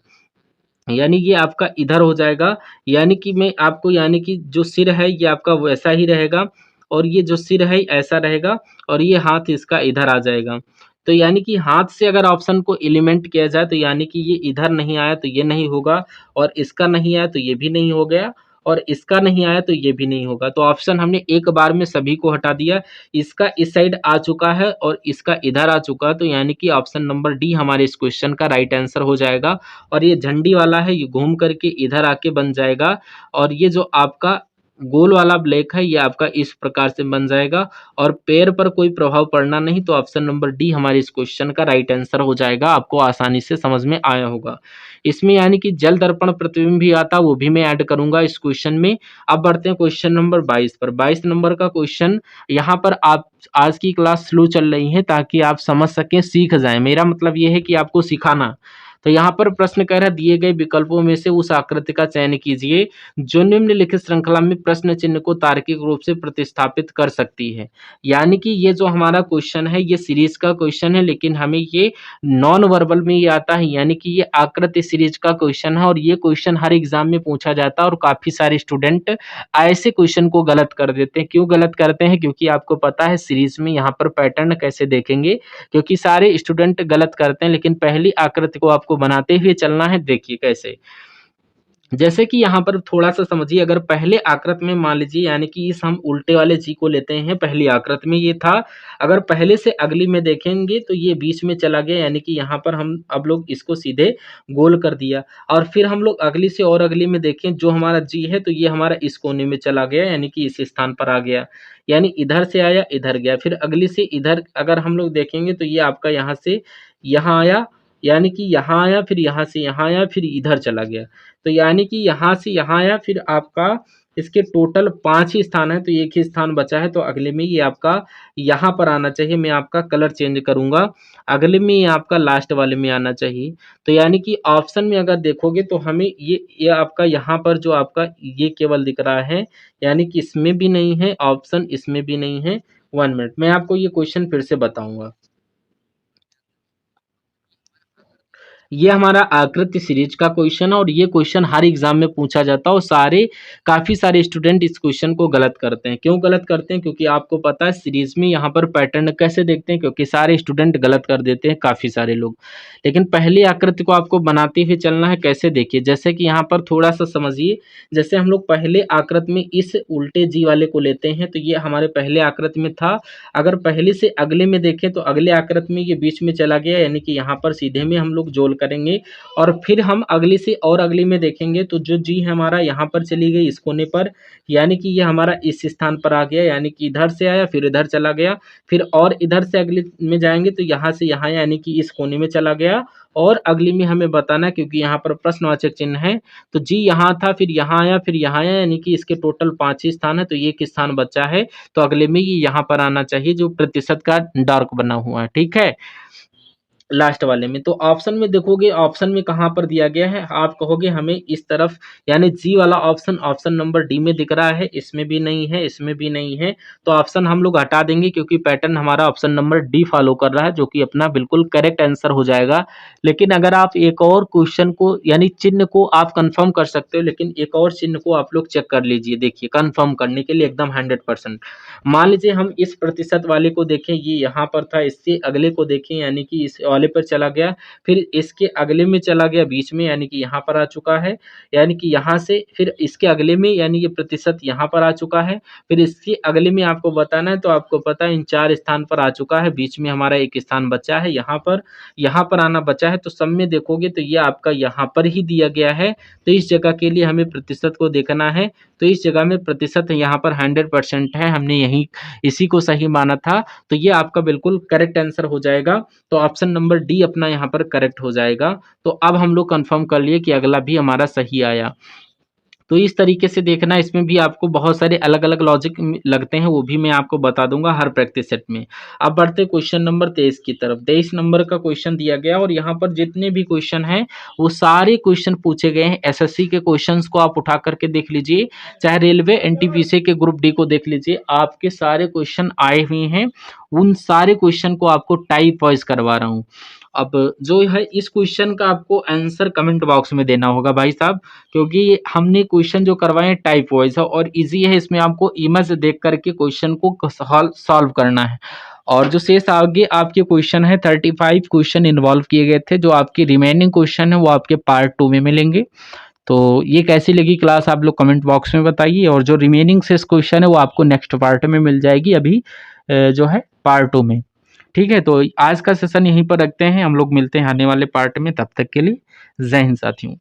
यानी ये आपका इधर हो जाएगा। यानी कि मैं आपको, यानी कि जो सिर है ये आपका वैसा ही रहेगा और ये जो सिर है ऐसा रहेगा और ये हाथ इसका इधर आ जाएगा। तो यानी कि हाथ से अगर ऑप्शन को एलिमेंट किया जाए तो यानी कि ये इधर नहीं आया तो ये नहीं होगा, और इसका नहीं आया तो ये भी नहीं हो गया, और इसका नहीं आया तो ये भी नहीं होगा। तो ऑप्शन हमने एक बार में सभी को हटा दिया, इसका इस साइड आ चुका है और इसका इधर आ चुका है, तो यानी कि ऑप्शन नंबर डी हमारे इस क्वेश्चन का राइट आंसर हो जाएगा। और ये झंडी वाला है ये घूम करके इधर आके बन जाएगा, और ये जो आपका गोल वाला ब्लैक है ये आपका इस प्रकार से बन जाएगा, और पैर पर कोई प्रभाव पड़ना नहीं। तो ऑप्शन नंबर डी हमारे इस क्वेश्चन का राइट आंसर हो जाएगा, आपको आसानी से समझ में आया होगा। इसमें यानी कि जल दर्पण प्रतिबिंब भी आता, वो भी मैं ऐड करूंगा इस क्वेश्चन में। अब बढ़ते हैं क्वेश्चन नंबर 22 पर। 22 नंबर का क्वेश्चन, यहाँ पर आप आज की क्लास स्लो चल रही है ताकि आप समझ सकें, सीख जाएं, मेरा मतलब ये है कि आपको सिखाना। तो यहाँ पर प्रश्न कह रहा है, दिए गए विकल्पों में से उस आकृति का चयन कीजिए जो निम्नलिखित श्रृंखला में प्रश्न चिन्ह को तार्किक रूप से प्रतिस्थापित कर सकती है। यानी कि ये जो हमारा क्वेश्चन है ये सीरीज का क्वेश्चन है, लेकिन हमें ये नॉन वर्बल में ये आता है, यानी कि ये आकृति सीरीज का क्वेश्चन है, और ये क्वेश्चन हर एग्जाम में पूछा जाता है और काफी सारे स्टूडेंट ऐसे क्वेश्चन को गलत कर देते हैं। क्यों गलत करते हैं, क्योंकि आपको पता है सीरीज में यहाँ पर पैटर्न कैसे देखेंगे, क्योंकि सारे स्टूडेंट गलत करते हैं, लेकिन पहली आकृति को आपको बनाते हुए चलना है। देखिए कैसे, जैसे कि यहाँ पर थोड़ा-सा समझिए, अगर पहले आकृति में मान लीजिए, यानी कि इस हम उल्टे वाले जी को लेते हैं, पहली आकृति में ये था। अगर पहले से अगली में देखेंगे तो ये बीच में चला गया, यानी कि यहाँ पर हम अब लोग इसको सीधे गोल कर दिया। और फिर हम लोग अगली से और अगली में देखें, जो हमारा जी है तो ये हमारा इस कोने में चला गया, यानी कि इस स्थान पर आ गया। यानी इधर से आया, इधर गया, फिर अगली से इधर अगर हम लोग देखेंगे तो ये आपका यहाँ से यहाँ आया, यानी कि यहाँ आया, फिर यहाँ से यहाँ आया, फिर इधर चला गया। तो यानी कि यहाँ से यहाँ आया, फिर आपका इसके टोटल 5 ही स्थान है, तो एक ही स्थान बचा है, तो अगले में ये आपका यहाँ पर आना चाहिए। मैं आपका कलर चेंज करूँगा, अगले में ये आपका लास्ट वाले में आना चाहिए। तो यानी कि ऑप्शन में अगर देखोगे तो हमें ये आपका यहाँ पर जो आपका ये केवल दिख रहा है, यानी कि इसमें भी नहीं है ऑप्शन, इसमें भी नहीं है। 1 मिनट, मैं आपको ये क्वेश्चन फिर से बताऊँगा। ये हमारा आकृति सीरीज का क्वेश्चन है और ये क्वेश्चन हर एग्जाम में पूछा जाता है, और काफी सारे स्टूडेंट इस क्वेश्चन को गलत करते हैं। क्यों गलत करते हैं? क्योंकि आपको पता है सीरीज में यहाँ पर पैटर्न कैसे देखते हैं, क्योंकि सारे स्टूडेंट गलत कर देते हैं, काफी सारे लोग। लेकिन पहली आकृति को आपको बनाते हुए चलना है। कैसे? देखिए, जैसे कि यहाँ पर थोड़ा सा समझिए। जैसे हम लोग पहले आकृति में इस उल्टे जी वाले को लेते हैं, तो ये हमारे पहले आकृति में था। अगर पहले से अगले में देखें तो अगले आकृति में ये बीच में चला गया, यानी कि यहाँ पर सीधे में हम लोग जोल करेंगे। और फिर हम अगली से और अगली में देखेंगे तो जो जी है हमारा यहाँ पर चली गई इस कोने पर, यानी कि ये हमारा इस स्थान पर आ गया, यानी कि इधर से आया, फिर इधर चला गया, फिर और इधर से अगली में जाएंगे तो यहाँ से यहाँ, यानी कि इस कोने में चला गया। और अगली में हमें बताना, क्योंकि यहाँ पर प्रश्नवाचक चिन्ह है, तो जी यहाँ था, फिर यहाँ आया, फिर यहाँ आया, यानी कि इसके टोटल 5 ही स्थान है, तो ये एक स्थान बचा है। तो अगले में ये यहाँ पर आना चाहिए, जो प्रतिशत का डार्क बना हुआ है। ठीक है, लास्ट वाले में। तो ऑप्शन में देखोगे, ऑप्शन में कहाँ पर दिया गया है, आप कहोगे हमें इस तरफ, यानी जी वाला ऑप्शन, ऑप्शन नंबर डी में दिख रहा है, इसमें भी नहीं है, इसमें भी नहीं है। तो ऑप्शन हम लोग हटा देंगे, क्योंकि पैटर्न हमारा ऑप्शन नंबर डी फॉलो कर रहा है, जो कि अपना बिल्कुल करेक्ट आंसर हो जाएगा। लेकिन अगर आप एक और क्वेश्चन को, यानी चिन्ह को आप कंफर्म कर सकते हो, लेकिन एक और चिन्ह को आप लोग चेक कर लीजिए। देखिए, कंफर्म करने के लिए एकदम 100%। मान लीजिए हम इस प्रतिशत वाले को देखें, ये यहाँ पर था, इससे अगले को देखें, यानी कि इस वाले पर चला गया, फिर इसके अगले में चला गया बीच में, यानी कि यहाँ पर आ चुका है, यानी कि यहाँ से फिर इसके अगले में, यानी ये प्रतिशत यहाँ पर आ चुका है, फिर इसके अगले में आपको बताना है। तो आपको पता है इन 4 स्थान पर आ चुका है, बीच में हमारा एक स्थान बचा है, यहाँ पर आना बचा है। तो सब में देखोगे तो ये आपका यहाँ पर ही दिया गया है। तो इस जगह के लिए हमें प्रतिशत को देखना है, तो इस जगह में प्रतिशत यहाँ पर 100% है, हमने यही इसी को सही माना था। तो ये आपका बिल्कुल करेक्ट आंसर हो जाएगा। तो ऑप्शन नंबर डी अपना यहाँ पर करेक्ट हो जाएगा। तो अब हम लोग कंफर्म कर लिए कि अगला भी हमारा सही आया। तो इस तरीके से देखना, इसमें भी आपको बहुत सारे अलग अलग लॉजिक लगते हैं, वो भी मैं आपको बता दूंगा हर प्रैक्टिस सेट में। अब बढ़ते क्वेश्चन नंबर 23 की तरफ। 23 नंबर का क्वेश्चन दिया गया, और यहाँ पर जितने भी क्वेश्चन हैं वो सारे क्वेश्चन पूछे गए हैं। एसएससी के क्वेश्चंस को आप उठा करके देख लीजिए, चाहे रेलवे एनटीपीसी के ग्रुप डी को देख लीजिए, आपके सारे क्वेश्चन आए हुए हैं। उन सारे क्वेश्चन को आपको टाइप वाइज करवा रहा हूँ। अब जो है इस क्वेश्चन का आपको आंसर कमेंट बॉक्स में देना होगा भाई साहब, क्योंकि हमने क्वेश्चन जो करवाए हैं टाइप वाइज है और इजी है। इसमें आपको इमेज देख करके क्वेश्चन को सॉल्व करना है। और जो शेष आगे आपके क्वेश्चन है, 35 क्वेश्चन इन्वॉल्व किए गए थे। जो आपके रिमेनिंग क्वेश्चन है वो आपके पार्ट 2 में मिलेंगे। तो ये कैसी लगी क्लास आप लोग कमेंट बॉक्स में बताइए, और जो रिमेनिंग शेष क्वेश्चन है वो आपको नेक्स्ट पार्ट में मिल जाएगी, अभी जो है पार्ट 2 में। ठीक है, तो आज का सेशन यहीं पर रखते हैं, हम लोग मिलते हैं आने वाले पार्ट में। तब तक के लिए जय हिंद साथियों।